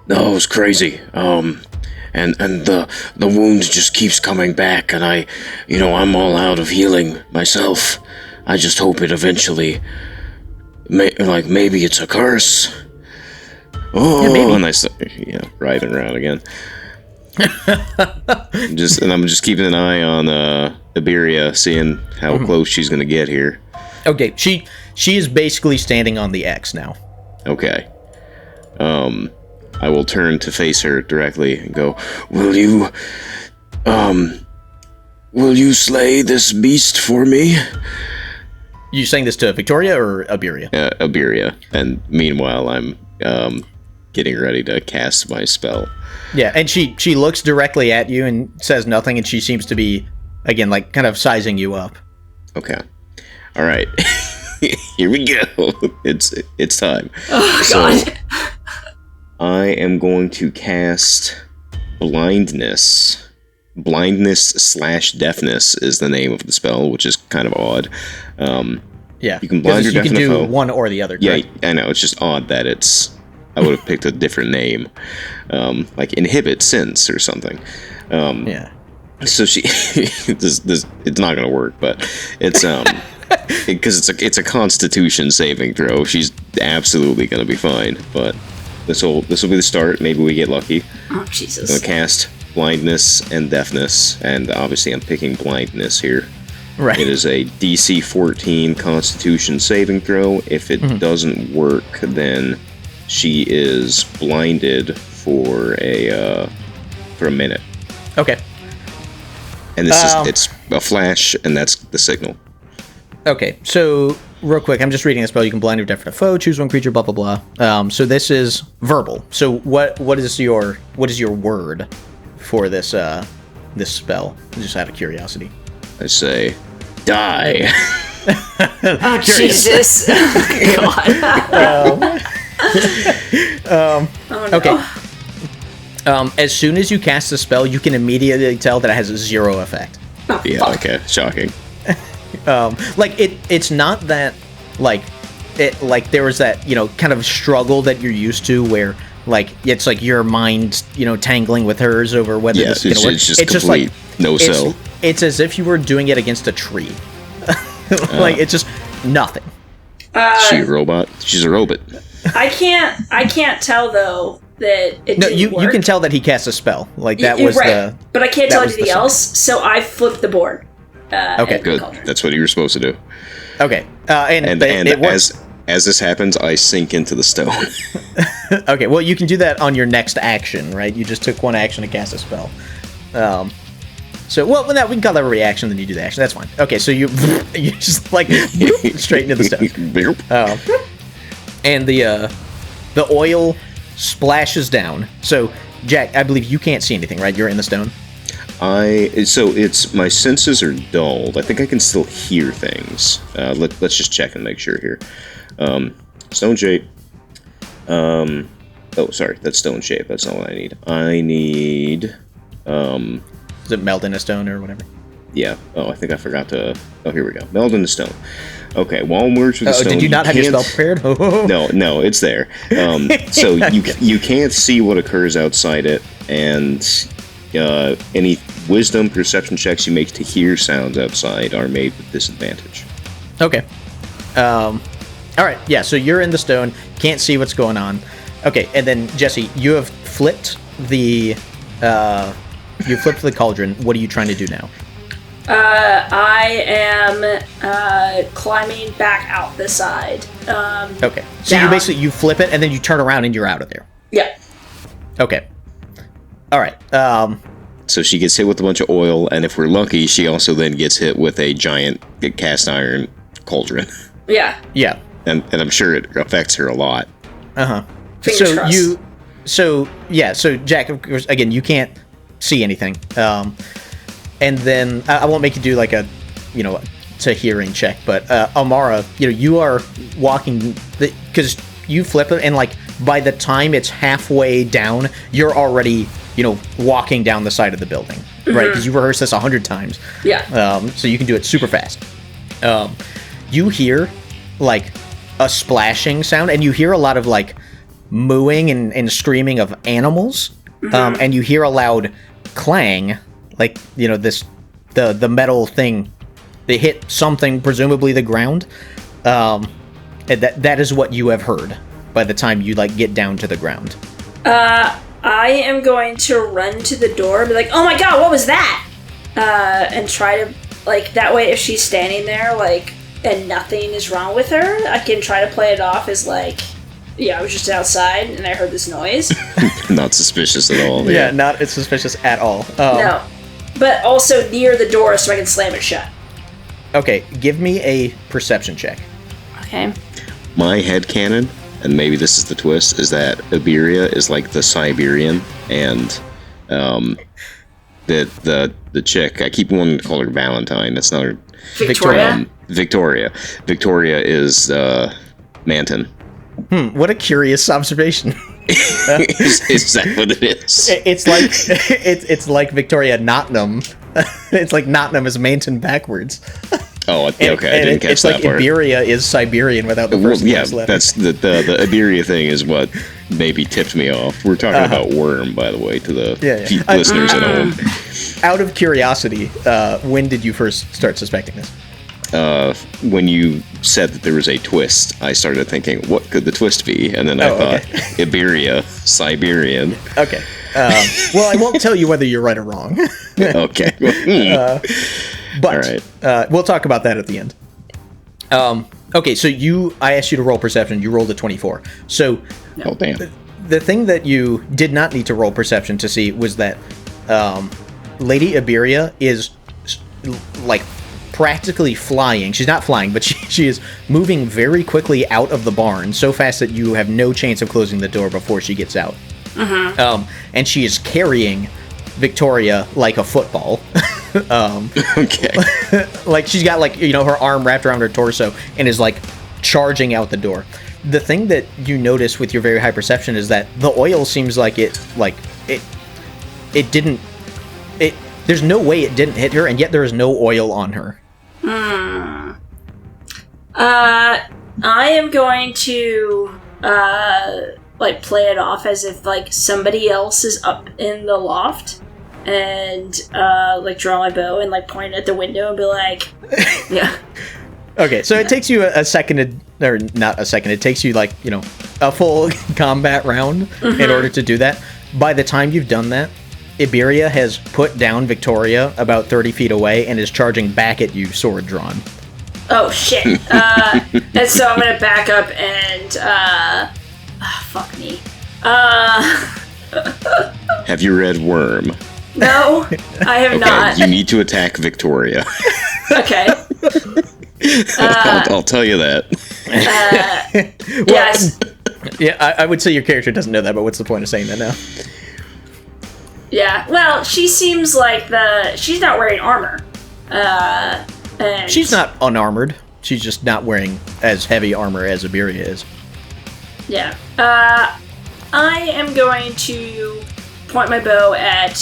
No, it's crazy. And the wound just keeps coming back, and I'm all out of healing myself. I just hope it eventually, maybe it's a curse. Oh, yeah, maybe. And I start, riding around again. I'm just keeping an eye on Iberia, seeing how close she's gonna get here. Okay, she is basically standing on the X now. Okay. I will turn to face her directly and go, Will you slay this beast for me? You saying this to Victoria or Iberia? Iberia. And meanwhile, I'm getting ready to cast my spell. Yeah, and she looks directly at you and says nothing, and she seems to be, again, like, kind of sizing you up. Okay. All right. Here we go. It's time. Oh, God. I am going to cast blindness. Blindness/deafness is the name of the spell, which is kind of odd. Yeah, you can blind or deafen a foe. You can do one or the other. Correct? Yeah, I know. It's just odd that I would have picked a different name, like inhibit sense or something. Yeah. So she, it's not gonna work, but it's because it's a Constitution saving throw. She's absolutely gonna be fine, but this will be the start. Maybe we get lucky. Oh Jesus! I'm gonna cast blindness and deafness, and obviously I'm picking blindness here. Right. It is a DC 14 Constitution saving throw. If it doesn't work, then she is blinded for a minute. Okay. And it's a flash, and that's the signal. Okay, so real quick, I'm just reading a spell. You can blind or deafen a foe, choose one creature, blah blah blah. So this is verbal. So what is your word for this this spell? Just out of curiosity. I say, die. Oh Jesus! God. Oh, no. Okay. As soon as you cast the spell, you can immediately tell that it has 0 effect. Oh, yeah. fuck. Okay. Shocking. It's not that there was that kind of struggle that you're used to where it's like your mind tangling with hers over whether this is gonna work. It's just complete no-sell. It's as if you were doing it against a tree. It's just nothing. Is she a robot? She's a robot. I can't tell though that it didn't work. You can tell that he cast a spell. That was right. But I can't tell anything else, so I flipped the board. Okay, good. That's what you were supposed to do. Okay, and as this happens, I sink into the stone. Okay, well, you can do that on your next action, right? You just took one action to cast a spell. We can call that a reaction, then you do the action. That's fine. Okay, so you just straight into the stone. And the oil splashes down. So, Jack, I believe you can't see anything, right? You're in the stone. It's my senses are dulled. I think I can still hear things. Let's just check and make sure here. Stone shape. Sorry, that's stone shape. That's not what I need. I need. Is it meld in a stone or whatever? Yeah. Oh, I think I forgot to. Oh, here we go. Meld in the stone. Okay. While merged with the stone. Did you not have your spell prepared? No, it's there. So you can't see what occurs outside it, and any wisdom perception checks you make to hear sounds outside are made with disadvantage. Okay. All right. Yeah. So you're in the stone. Can't see what's going on. Okay. And then Jesse, you have flipped the cauldron. What are you trying to do now? I am climbing back out the side. Okay. So you flip it and then you turn around and you're out of there. Yeah. Okay. All right. So she gets hit with a bunch of oil, and if we're lucky, she also then gets hit with a giant cast iron cauldron. Yeah. Yeah. And I'm sure it affects her a lot. Uh-huh. Fingers crossed. So Jack, of course, again, you can't see anything. And then I won't make you do like a, to hearing check, but Amara, you are walking because you flip it, and by the time it's halfway down, you're already walking down the side of the building, right? Because you rehearsed this 100 times. Yeah. So you can do it super fast. You hear a splashing sound, and you hear a lot of mooing and screaming of animals, and you hear a loud clang, the metal thing. They hit something, presumably the ground. And that is what you have heard by the time you get down to the ground. I am going to run to the door and be like, "Oh my god, what was that?" And try to that way. If she's standing there and nothing is wrong with her, I can try to play it off as I was just outside and I heard this noise. Not suspicious at all. Yeah, not suspicious at all. No, but also near the door so I can slam it shut. Okay, give me a perception check. Okay. My headcanon, and maybe this is the twist, is that Iberia is like the Siberian, and the chick, I keep wanting to call her Valentine. That's not her. Victoria. Victoria is Manton. What a curious observation. Is that what it is? It's like Victoria Nottingham. It's like Nottingham is Manton backwards. Oh, okay. I didn't catch that part. It's like Iberia is Siberian without the first letter. That's the Iberia thing is what maybe tipped me off. We're talking about worm, by the way, to the listeners at home. Out of curiosity, when did you first start suspecting this? When you said that there was a twist, I started thinking, what could the twist be? And then I thought, Iberia, Siberian. Okay. Well, I won't tell you whether you're right or wrong. Okay. But all right. We'll talk about that at the end. Okay, so I asked you to roll perception. You rolled a 24. So, oh damn. The thing that you did not need to roll perception to see was that Lady Iberia is practically flying. She's not flying, but she is moving very quickly out of the barn, so fast that you have no chance of closing the door before she gets out. And she is carrying Victoria like a football. Okay. She's got her arm wrapped around her torso and is charging out the door. The thing that you notice with your very high perception is that the oil seems like it didn't. There's no way it didn't hit her, and yet there is no oil on her. I am going to play it off as if somebody else is up in the loft, and draw my bow and point at the window and be like, yeah. Okay, so it takes you a second, or not a second. It takes you a full combat round in order to do that. By the time you've done that, Iberia has put down Victoria about 30 feet away and is charging back at you, sword drawn. Oh shit! And so I'm gonna back up and fuck me. Have you read Worm? No, I have not. You need to attack Victoria. Okay. I'll tell you that. Yes. Yeah, I would say your character doesn't know that, but what's the point of saying that now? Yeah, well, she seems like she's not wearing armor. And she's not unarmored. She's just not wearing as heavy armor as Iberia is. Yeah. I am going to point my bow at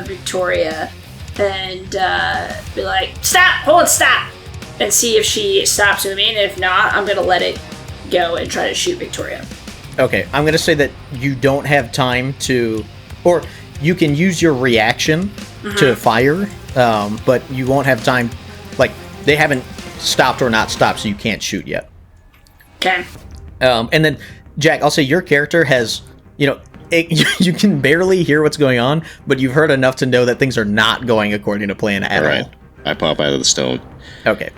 Victoria and be like, stop! Hold on, stop! And see if she stops moving, and if not, I'm going to let it go and try to shoot Victoria. Okay, I'm going to say that you don't have time to... Or you can use your reaction to fire, but you won't have time... they haven't stopped or not stopped, so you can't shoot yet. Okay. And then, Jack, I'll say your character has... you can barely hear what's going on, but you've heard enough to know that things are not going according to plan at all. I pop out of the stone. Okay.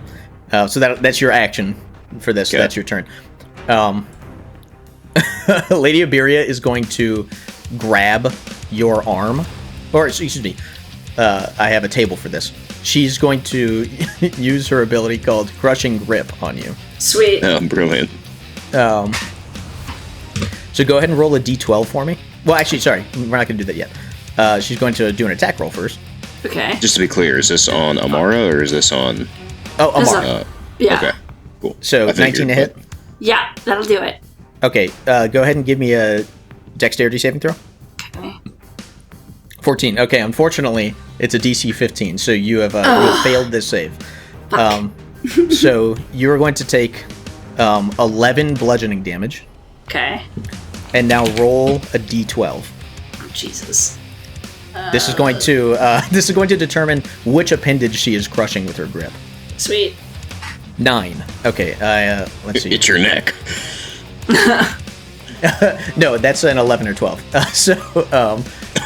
So that's your action for this. Okay. That's your turn. Lady Iberia is going to grab your arm. Or, excuse me. I have a table for this. She's going to use her ability called Crushing Grip on you. Sweet. Oh, brilliant. So go ahead and roll a d12 for me. Well, actually, sorry. We're not going to do that yet. She's going to do an attack roll first. Okay. Just to be clear, is this on Amara or is this on... Oh, Amara. Yeah. Okay, cool. So 19 to hit? Yeah, that'll do it. Okay, go ahead and give me a dexterity saving throw. Okay. 14. Okay, unfortunately, it's a DC 15, so you have failed this save. So you are going to take 11 bludgeoning damage. Okay. And now roll a d12. Oh, Jesus. This is going to determine which appendage she is crushing with her grip. Sweet. 9. Okay, let's see. It's your neck. No, that's an 11 or 12.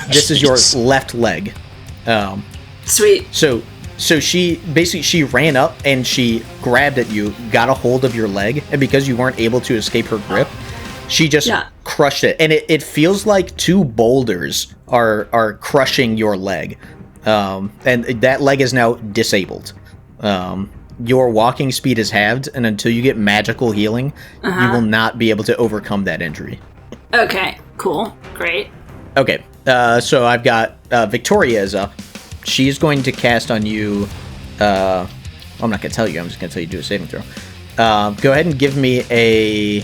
This is your left leg. Sweet. So she ran up and she grabbed at you, got a hold of your leg, and because you weren't able to escape her grip, she just crushed it. And it feels like two boulders are crushing your leg. And that leg is now disabled. Your walking speed is halved, and until you get magical healing, you will not be able to overcome that injury. Okay, cool. Great. Okay, so I've got Victoria is up. She's going to cast on you... I'm not going to tell you, I'm just going to tell you to do a saving throw. Go ahead and give me a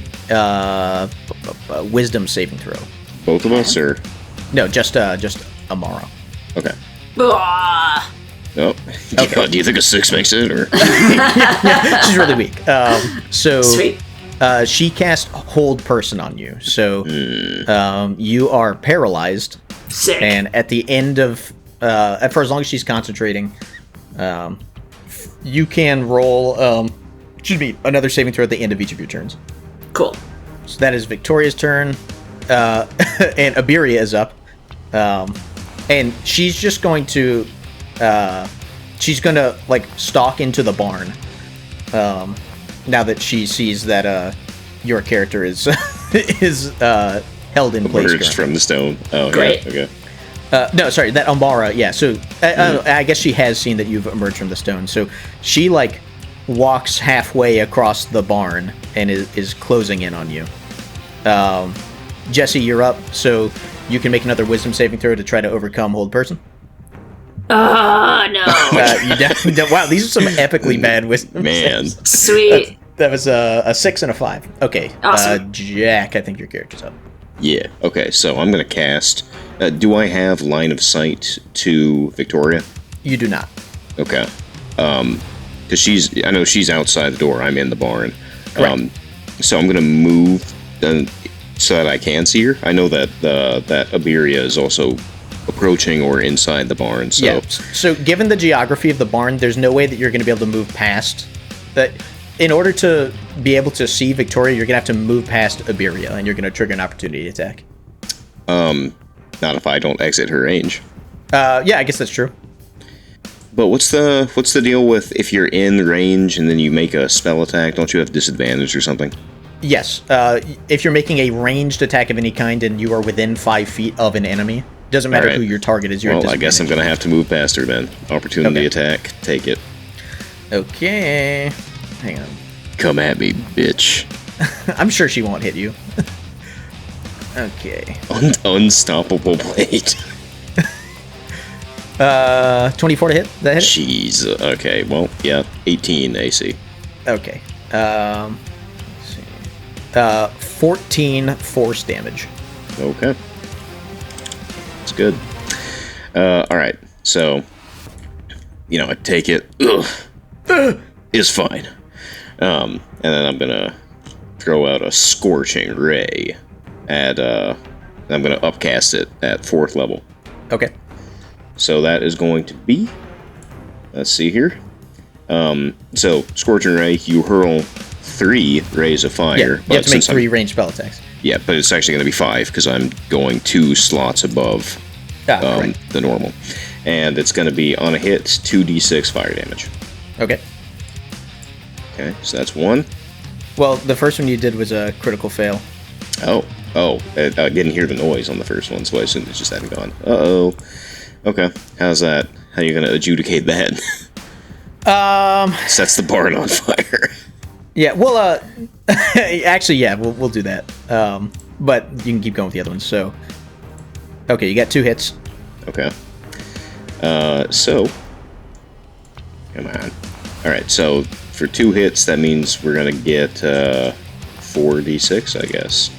wisdom saving throw. Both of us, or...? No, just Amara. Okay. Oh. Okay. Do you think a 6 makes it, or...? She's really weak. Sweet. She cast Hold Person on you. So you are paralyzed. Sick. And at the end of... for as long as she's concentrating, you can roll... another saving throw at the end of each of your turns. Cool. So that is Victoria's turn. And Iberia is up. And she's just going to... she's going to, stalk into the barn. Now that she sees that your character is held in place. Emerged from the stone. Oh, great. Yeah, okay. No, sorry, that Amara, yeah. So I guess she has seen that you've emerged from the stone. So she, walks halfway across the barn and is closing in on you. Jesse, you're up, so you can make another wisdom saving throw to try to overcome Hold Person. No. You definitely don't. Wow, these are some epically bad wisdom saves. Sweet. That was a 6 and a 5. Okay, awesome. Jack, I think your character's up. Yeah, okay, so I'm going to cast... do I have line of sight to Victoria? You do not. Okay. because I know she's outside the door. I'm in the barn. Correct. So I'm gonna move so that I can see her. I know that that Iberia is also approaching or inside the barn. So. Yeah. So given the geography of the barn, there's no way that you're going to be able to move past that. In order to be able to see Victoria, you're going to have to move past Iberia, and you're going to trigger an opportunity attack. Not if I don't exit her range. Yeah, I guess that's true. But what's the deal with if you're in range and then you make a spell attack? Don't you have disadvantage or something? Yes. If you're making a ranged attack of any kind and you are within 5 feet of an enemy, doesn't matter who your target is. Well, I guess I'm gonna have to move past her then. Opportunity attack. Take it. Okay. Hang on. Come at me, bitch. I'm sure she won't hit you. Okay. Unstoppable blade. 24 to hit. That hit? Jeez. Okay. Well, yeah. 18 AC. Okay. Let's see. 14 force damage. Okay. That's good. All right. So, I take it. Is fine. And then I'm gonna throw out a scorching ray at. I'm gonna upcast it at 4th level. Okay. So that is going to be. Let's see here. So scorching ray, you hurl 3 rays of fire. Yeah, you have to make 3 ranged spell attacks. Yeah, but it's actually going to be 5 because I'm going 2 slots above the normal, and it's going to be on a hit 2d6 fire damage. Okay. Okay, so that's 1. Well, the first one you did was a critical fail. Oh, I didn't hear the noise on the first one, so I assumed it just hadn't gone. Uh-oh. Okay, how's that? How are you going to adjudicate that? Sets the barn on fire. Yeah, well, actually, yeah, we'll do that. But you can keep going with the other ones. So, okay, you got 2 hits. Okay. So, come on. All right, so for 2 hits, that means we're gonna get 4d6, I guess.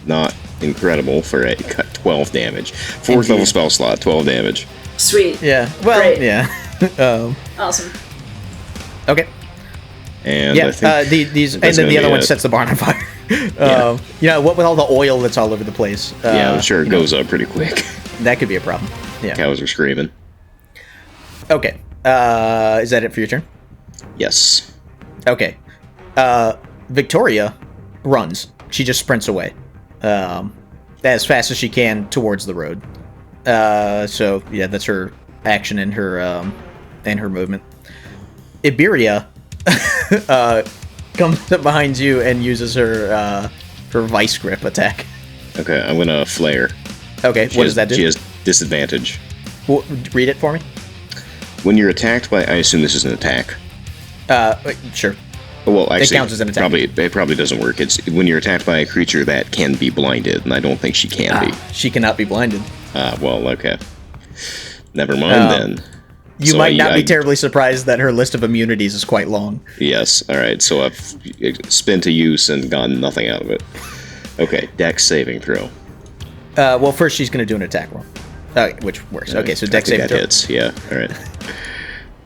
Not incredible for a 12 damage. 4th level spell slot, 12 damage. Sweet. Yeah. Well, great. Yeah. Awesome. Okay. And yeah, I think these, and then the other one sets the barn on fire. What with all the oil that's all over the place? Yeah, I'm sure it goes up pretty quick. That could be a problem. Yeah. Cows are screaming. Okay. Is that it for your turn? Yes. Okay. Victoria runs. She just sprints away, as fast as she can towards the road. So yeah, that's her action and her movement. Iberia comes up behind you and uses her vice grip attack. Okay, I'm gonna flare. Okay, what does that do? She has disadvantage. Well, read it for me. When you're attacked by, I assume this is an attack. Sure. Well, actually, it counts as an attack. It probably doesn't work. It's when you're attacked by a creature that can be blinded, and I don't think she can be. She cannot be blinded. Well, okay. Never mind then. You might not be terribly surprised that her list of immunities is quite long. Yes. All right. So I've spent a use and gotten nothing out of it. Okay. Dex saving throw. Well, first she's going to do an attack roll, which works. Okay, so Dex saving throw. Hits. Yeah. All right.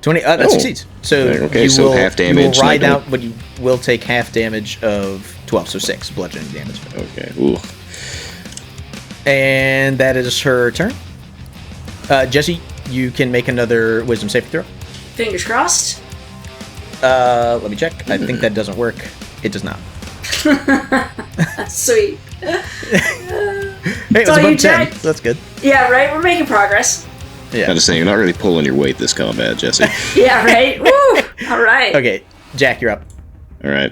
20. That succeeds. So so half damage. You will ride out, but you will take half damage of 12, so 6 bludgeoning damage. Okay. Ooh. And that is her turn. Jesse, you can make another wisdom saving throw. Fingers crossed. Let me check. I think that doesn't work. It does not. Sweet. Hey, it was above 10. So that's good. Yeah, right? We're making progress. Yeah. Gotta say, you're not really pulling your weight this combat, Jesse. Yeah, right? Woo! All right. Okay, Jack, you're up. All right.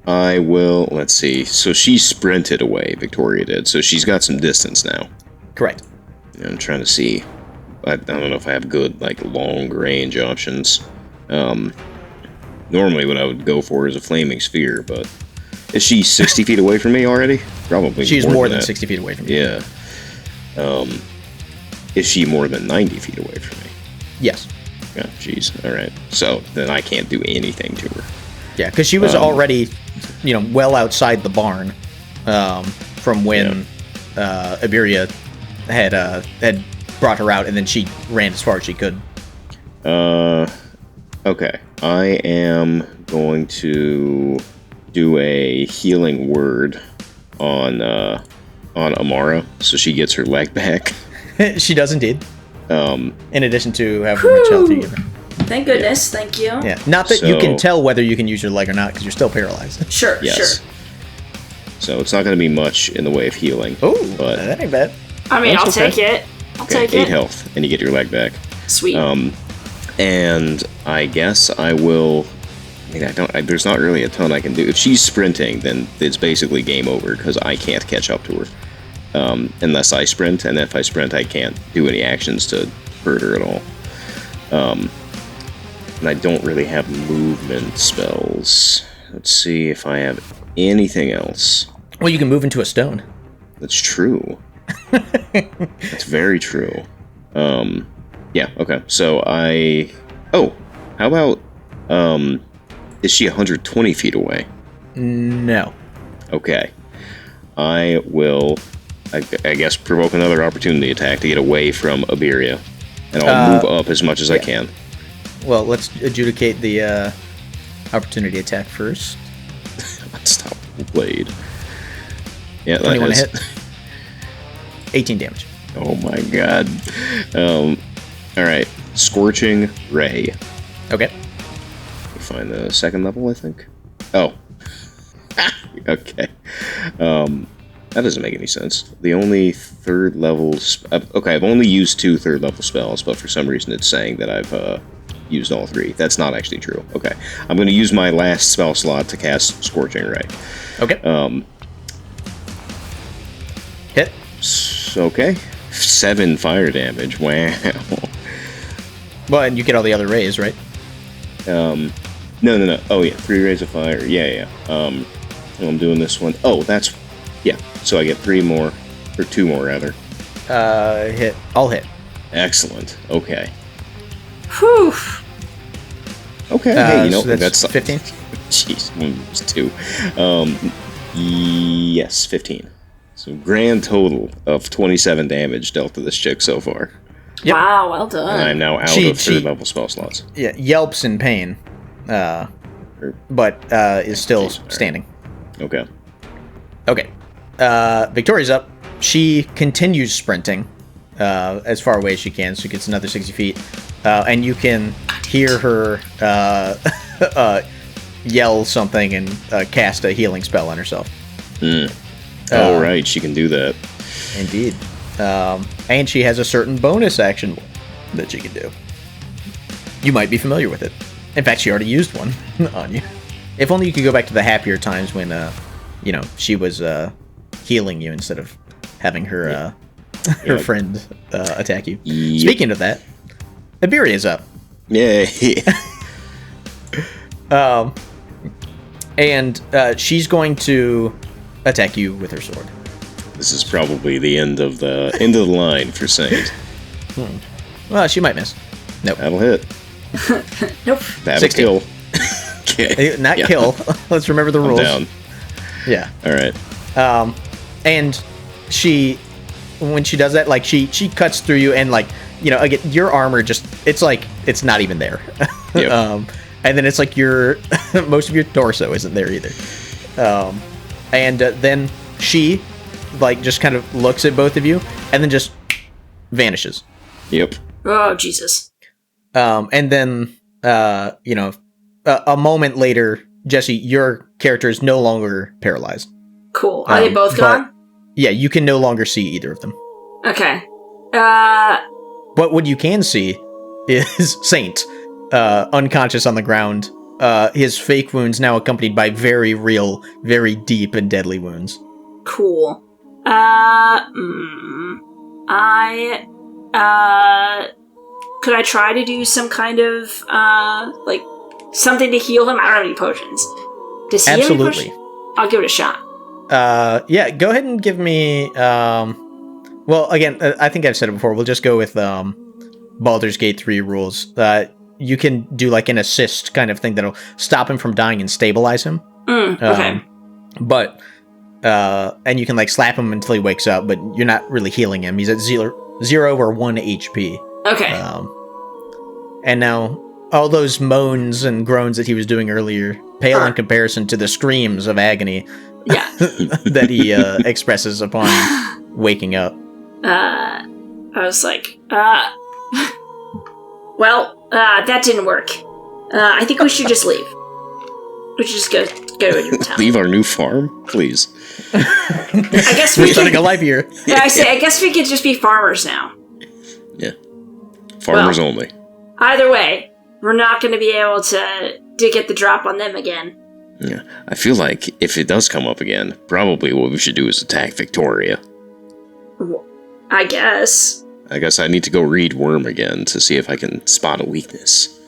I will, let's see. So she sprinted away, Victoria did. So she's got some distance now. Correct. I'm trying to see. I don't know if I have good, long range options. Normally what I would go for is a flaming sphere, but is she 60 feet away from me already? Probably. She's more than 60 feet away from you. Yeah. Is she more than 90 feet away from me? Yes. Yeah, jeez. All right. So then I can't do anything to her. Yeah, because she was already, well outside the barn from when Iberia had brought her out, and then she ran as far as she could. Okay. I am going to do a healing word on Amara, so she gets her leg back. She does indeed. In addition to however much health you give her. Thank goodness. Thank you. Yeah. Not that you can tell whether you can use your leg or not, because you're still paralyzed. Sure. Yes. Sure. So it's not going to be much in the way of healing. Oh, but that ain't bad. I mean, That's I'll okay. take it. I'll take it. 8 health, and you get your leg back. Sweet. And I guess I will. I mean, there's not really a ton I can do. If she's sprinting, then it's basically game over because I can't catch up to her unless I sprint. And if I sprint, I can't do any actions to hurt her at all. And I don't really have movement spells. Let's see if I have anything else. Well, you can move into a stone. That's true. That's very true. Yeah, okay. So how about, is she 120 feet away? No. Okay. I will, I guess, provoke another opportunity attack to get away from Iberia. And I'll move up as much as I can. Well, let's adjudicate the opportunity attack first. Stop, blade. Yeah, 21 that to hits. hit. 18 damage. Oh my god. Alright. Scorching Ray. Okay. Find the second level, I think. Oh. Okay. That doesn't make any sense. The only third level... okay, I've only used 2 third level spells, but for some reason it's saying that I've used all 3. That's not actually true. Okay. I'm going to use my last spell slot to cast Scorching Ray. Okay. Hit. Okay. 7 fire damage. Wow. Well, and you get all the other rays, right? No. Oh, yeah. 3 rays of fire. Yeah. I'm doing this one. Oh, that's... Yeah. So I get 3 more. Or 2 more, rather. Hit. I'll hit. Excellent. Okay. Whew. Okay. Hey, you know, so that's 15? Jeez. It's 2. Yes, 15. So grand total of 27 damage dealt to this chick so far. Yep. Wow, well done. And I'm now out of third level spell slots. Yeah, yelps in pain. But is still standing. Okay. Okay. Victoria's up. She continues sprinting as far away as she can, so she gets another 60 feet. And you can hear her yell something and cast a healing spell on herself. Oh, right, she can do that. Indeed. And she has a certain bonus action that she can do. You might be familiar with it. In fact, she already used one on you. If only you could go back to the happier times when, she was healing you instead of having her her friend attack you. Yep. Speaking of that, Iberia's up. Yay. And she's going to attack you with her sword. This is probably the end of the line for Saint. Well, she might miss. Nope. That'll hit. Nope. That'll 60. kill. Okay. Not Yeah. kill. Let's remember the rules. Down. Yeah. All right. And she, when she does that, like she cuts through you, and again, your armor it's not even there. Yep. And then it's like most of your torso isn't there either. And then she, just kind of looks at both of you, and then just vanishes. Yep. Oh, Jesus. And then, a moment later, Jesse, your character is no longer paralyzed. Cool. Are they both gone? Yeah, you can no longer see either of them. Okay. But what you can see is Saint, unconscious on the ground. His fake wounds now accompanied by very real, very deep and deadly wounds. Cool. Could I try to do some kind of, something to heal him? I don't have any potions. Does he have any Absolutely. potions? I'll give it a shot. Yeah, go ahead and give me, well, again, I think I've said it before, we'll just go with, Baldur's Gate 3 rules. You can do, an assist kind of thing that'll stop him from dying and stabilize him. Okay. But, and you can, slap him until he wakes up, but you're not really healing him. He's at 0 or 1 HP. Okay. And now, all those moans and groans that he was doing earlier pale in comparison to the screams of agony that he expresses upon waking up. I was like, well, that didn't work. I think we should just leave. We should just go to town. Leave our new farm, please. I guess we're starting a life here. Yeah, I guess we could just be farmers now. Yeah, farmers only. Either way, we're not going to be able to get the drop on them again. Yeah, I feel like if it does come up again, probably what we should do is attack Victoria. I guess I need to go read Worm again to see if I can spot a weakness.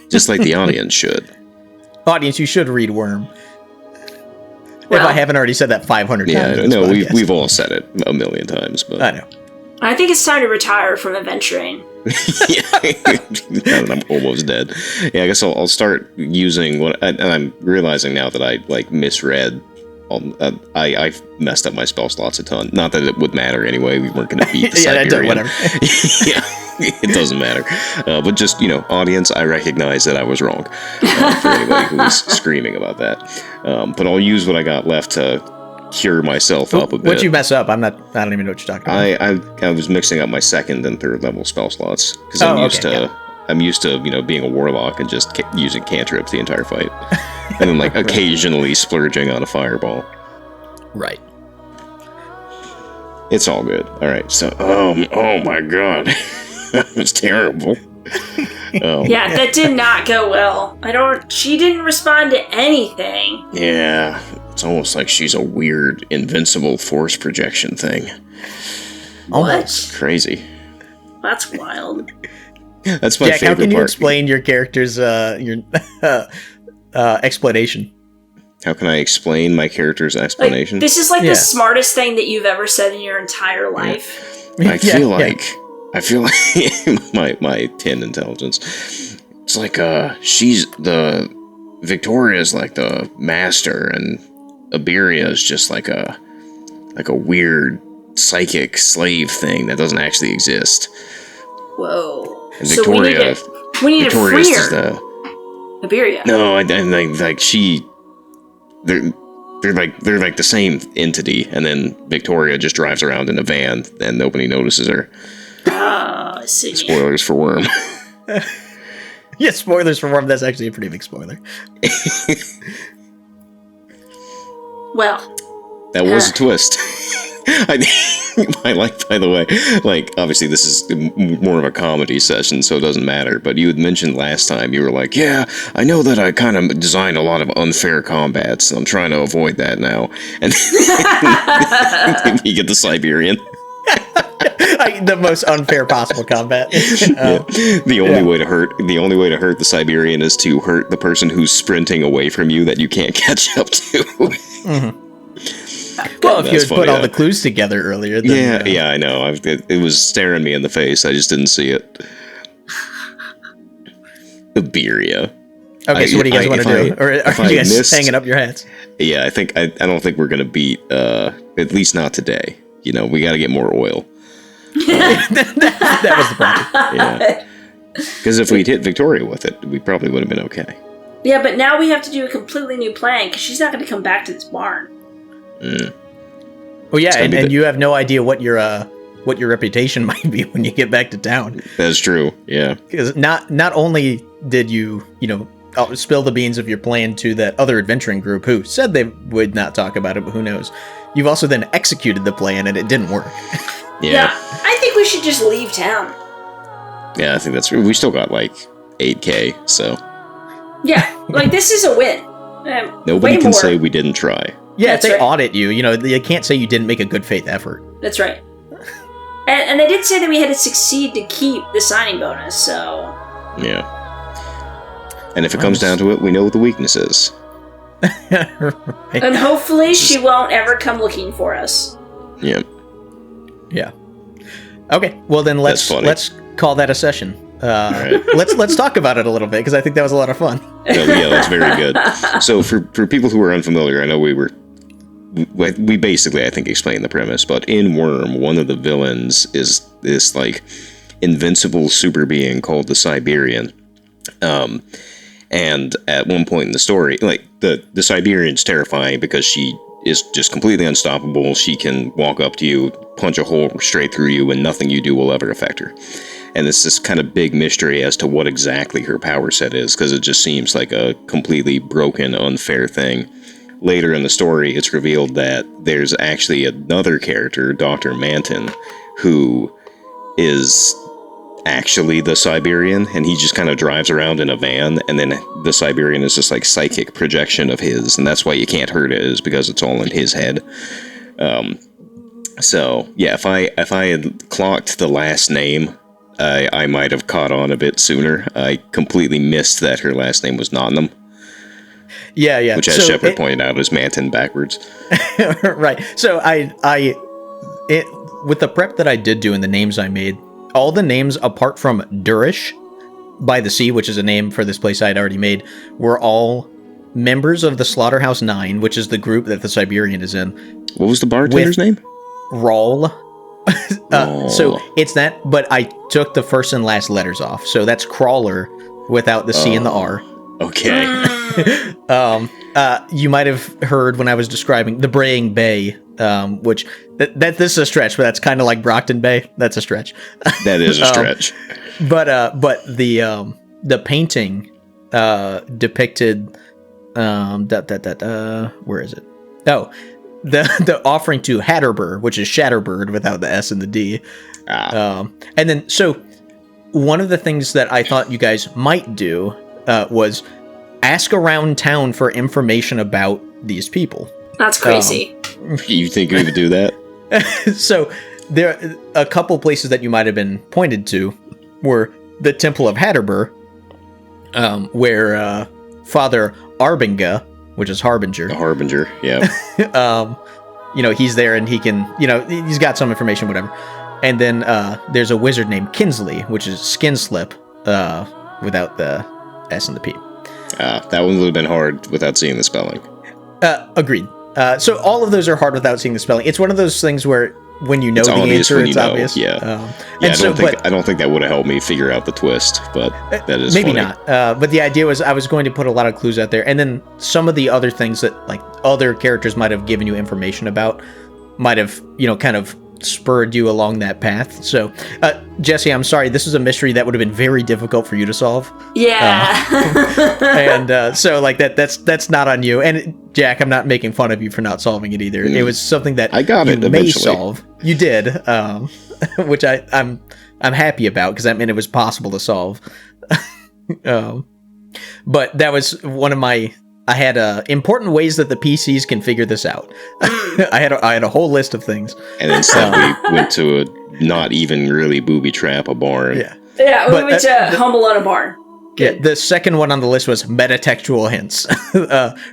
Just like the audience should. Audience, you should read Worm. Well, if I haven't already said that 500 times. Yeah, no, we've all said it a million times, but I know. I think it's time to retire from adventuring. Yeah, I'm almost dead. Yeah, I guess I'll start using and I'm realizing now that I misread. I messed up my spell slots a ton. Not that it would matter anyway. We weren't going to beat the Siberian. Whatever. Yeah, it doesn't matter. But just audience, I recognize that I was wrong. For anybody who was screaming about that. But I'll use what I got left to cure myself up a bit. What'd you mess up? I don't even know what you're talking about. I was mixing up my 2nd and 3rd level spell slots because I'm used to being a warlock and just using cantrips the entire fight, and then occasionally splurging on a fireball. Right. It's all good. All right. So oh my god, that was terrible. Yeah, that did not go well. She didn't respond to anything. Yeah. It's almost like she's a weird, invincible force projection thing. What? Crazy. That's wild. That's my favorite part. How can you explain your character's explanation? How can I explain my character's explanation? This is the smartest thing that you've ever said in your entire life. Yeah. I feel like my 10 intelligence. It's like she's the Victoria's like the master, and Iberia is just like a weird psychic slave thing that doesn't actually exist. Whoa! And Victoria, we need to free her. Is the Iberia. No, I like she. They're like the same entity, and then Victoria just drives around in a van, and nobody notices her. Oh, I see. Spoilers for Worm. Yeah, spoilers for Worm. That's actually a pretty big spoiler. Well, that was a twist. I like, by the way, obviously this is more of a comedy session, so it doesn't matter, but you had mentioned last time, you were like, yeah, I know that I kind of designed a lot of unfair combats, and I'm trying to avoid that now. And you get the Siberian. The most unfair possible combat. Yeah. The only way to hurt the Siberian is to hurt the person who's sprinting away from you that you can't catch up to. Mm-hmm. Well, if you had put all the clues together earlier, then, yeah, I know. It was staring me in the face. I just didn't see it. Iberia. Okay, so what do you guys want to do? Or are you guys hanging up your hats? Yeah, I don't think we're gonna beat. At least not today. We got to get more oil. That was the problem. Yeah. Because if we'd hit Victoria with it, we probably would have been okay. Yeah, but now we have to do a completely new plan because she's not going to come back to this barn. Mm. Well, yeah, and you have no idea what your reputation might be when you get back to town. That's true. Yeah. Because not only did you spill the beans of your plan to that other adventuring group who said they would not talk about it, but who knows? You've also then executed the plan and it didn't work. Yeah. I think we should just leave town. Yeah, I think that's true. We still got 8K, so. Yeah, this is a win. Nobody can say we didn't try. Yeah, if they audit you, they can't say you didn't make a good faith effort. That's right. And they did say that we had to succeed to keep the signing bonus, so. Yeah. And if it comes down to it, we know what the weakness is. Right. And hopefully she won't ever come looking for us. Yeah. Yeah. Okay. Well, then let's call that a session. Right. Let's talk about it a little bit because I think that was a lot of fun. Yeah, that's very good. So for people who are unfamiliar, I know we we basically, I think, explained the premise, but in Worm, one of the villains is this, like, invincible super being called the Siberian. And at one point in the story, like, the Siberian's terrifying because she is just completely unstoppable. She can walk up to you, punch a hole straight through you, and nothing you do will ever affect her. And it's this kind of big mystery as to what exactly her power set is, because it just seems like a completely broken, unfair thing. Later in the story, it's revealed that there's actually another character, Dr. Manton, who is actually the Siberian, and he just kind of drives around in a van, and then the Siberian is this, like, psychic projection of his, and that's why you can't hurt it, is because it's all in his head. So, yeah, if I had clocked the last name, I might have caught on a bit sooner. I completely missed that her last name was Nottingham. Yeah. Which, as Shepard pointed out, is Manton backwards. Right. So with the prep that I did do and the names I made, all the names apart from Durish by the Sea, which is a name for this place I had already made, were all members of the Slaughterhouse 9, which is the group that the Siberian is in. What was the bartender's name? Rawl. So it's that, but I took the first and last letters off. So that's Crawler without the C and the R. Okay. You might have heard when I was describing the Braying Bay, which this is a stretch, but that's kind of like Brockton Bay. That's a stretch. That is a stretch. But the painting depicted where is it? Oh, the offering to Hatterbur, which is Shatterbird without the S and the D. And then so one of the things that I thought you guys might do was ask around town for information about these people. That's crazy. You think we would do that? So there a couple places that you might have been pointed to were the Temple of Hatterbur, where Father Arbinga, which is Harbinger. The Harbinger, yeah. He's there and he can, he's got some information, whatever. And then there's a wizard named Kinsley, which is Skinslip, without the S and the P. That one would have been hard without seeing the spelling. Agreed. So all of those are hard without seeing the spelling. It's one of those things where when you know the answer, it's obvious. Yeah. I don't think that would have helped me figure out the twist, but that is maybe funny. not. But the idea was I was going to put a lot of clues out there, and then some of the other things that like other characters might have given you information about might have kind of spurred you along that path. So, Jesse, I'm sorry, this is a mystery that would have been very difficult for you to solve. Yeah. And so like that's not on you. And Jack, I'm not making fun of you for not solving it either. It was something that I got it may eventually. solve. You did, which I'm happy about because that meant it was possible to solve. But that was one of my. I had important ways that the PCs can figure this out. I had a whole list of things. And instead we went to a not even really booby trap, a barn. Yeah, we went to Humble on a Barn. Yeah, the second one on the list was metatextual hints.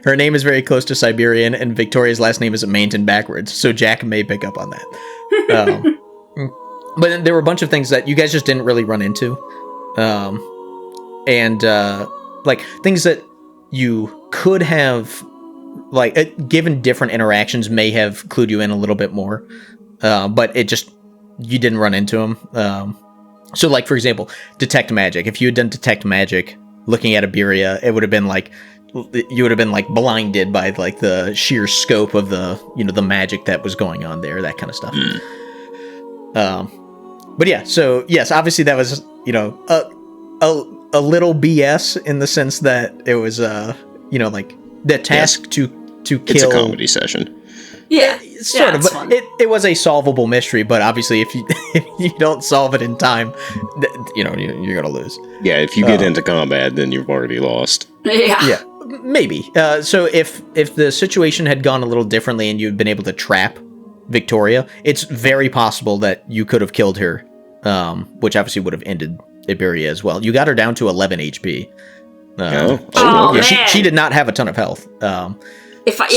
Her name is very close to Siberian, and Victoria's last name is Manton backwards, so Jack may pick up on that. But then there were a bunch of things that you guys just didn't really run into. Like things that you could have, like, given different interactions, may have clued you in a little bit more, but you didn't run into them. So, like, for example, detect magic. If you had done detect magic, looking at Iberia, it would have been like you would have been like blinded by like the sheer scope of the the magic that was going on there, that kind of stuff. But yeah, so yes, obviously that was a little BS in the sense that it was like the task to kill. It's a comedy session. Yeah, sort of, but fun. It was a solvable mystery. But obviously, if you don't solve it in time, you're gonna lose. Yeah, if you get into combat, then you've already lost. Yeah, maybe. So if the situation had gone a little differently and you'd been able to trap Victoria, it's very possible that you could have killed her, which obviously would have ended Iberia as well. You got her down to 11 HP. She did not have a ton of health. If I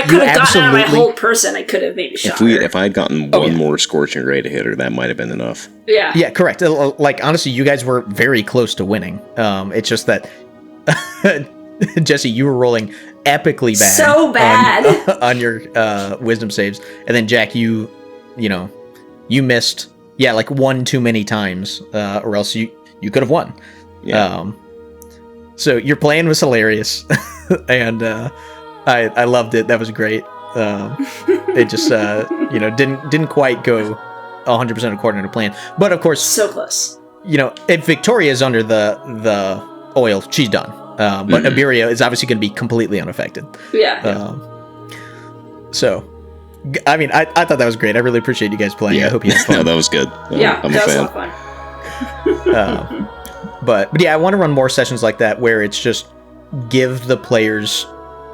could have gotten out of my whole person, I could have maybe shot her. If I had gotten one more Scorching Ray to hit her, that might have been enough. Yeah. Yeah, correct. Like, honestly, you guys were very close to winning. It's just that Jesse, you were rolling epically bad. So bad. On your wisdom saves. And then Jack, you missed, like one too many times, or else you could have won. Yeah. So your plan was hilarious, and I loved it. That was great. It just didn't quite go 100% according to plan. But of course, So close. If Victoria is under the oil, she's done. But Iberia is obviously going to be completely unaffected. Yeah. So, I mean, I thought that was great. I really appreciate you guys playing. I hope you had fun. No, that was good. Yeah, I'm that a was a fan. lot of fun. But yeah, I want to run more sessions like that where it's just give the players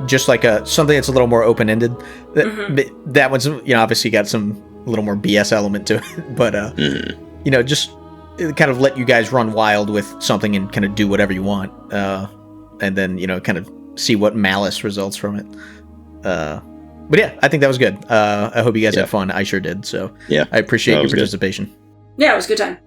just like something that's a little more open-ended. That one's obviously got some a little more BS element to it, but just kind of let you guys run wild with something and kind of do whatever you want, and then kind of see what malice results from it. But yeah, I think that was good. I hope you guys had fun. I sure did. So yeah, I appreciate your participation. Yeah, it was a good time.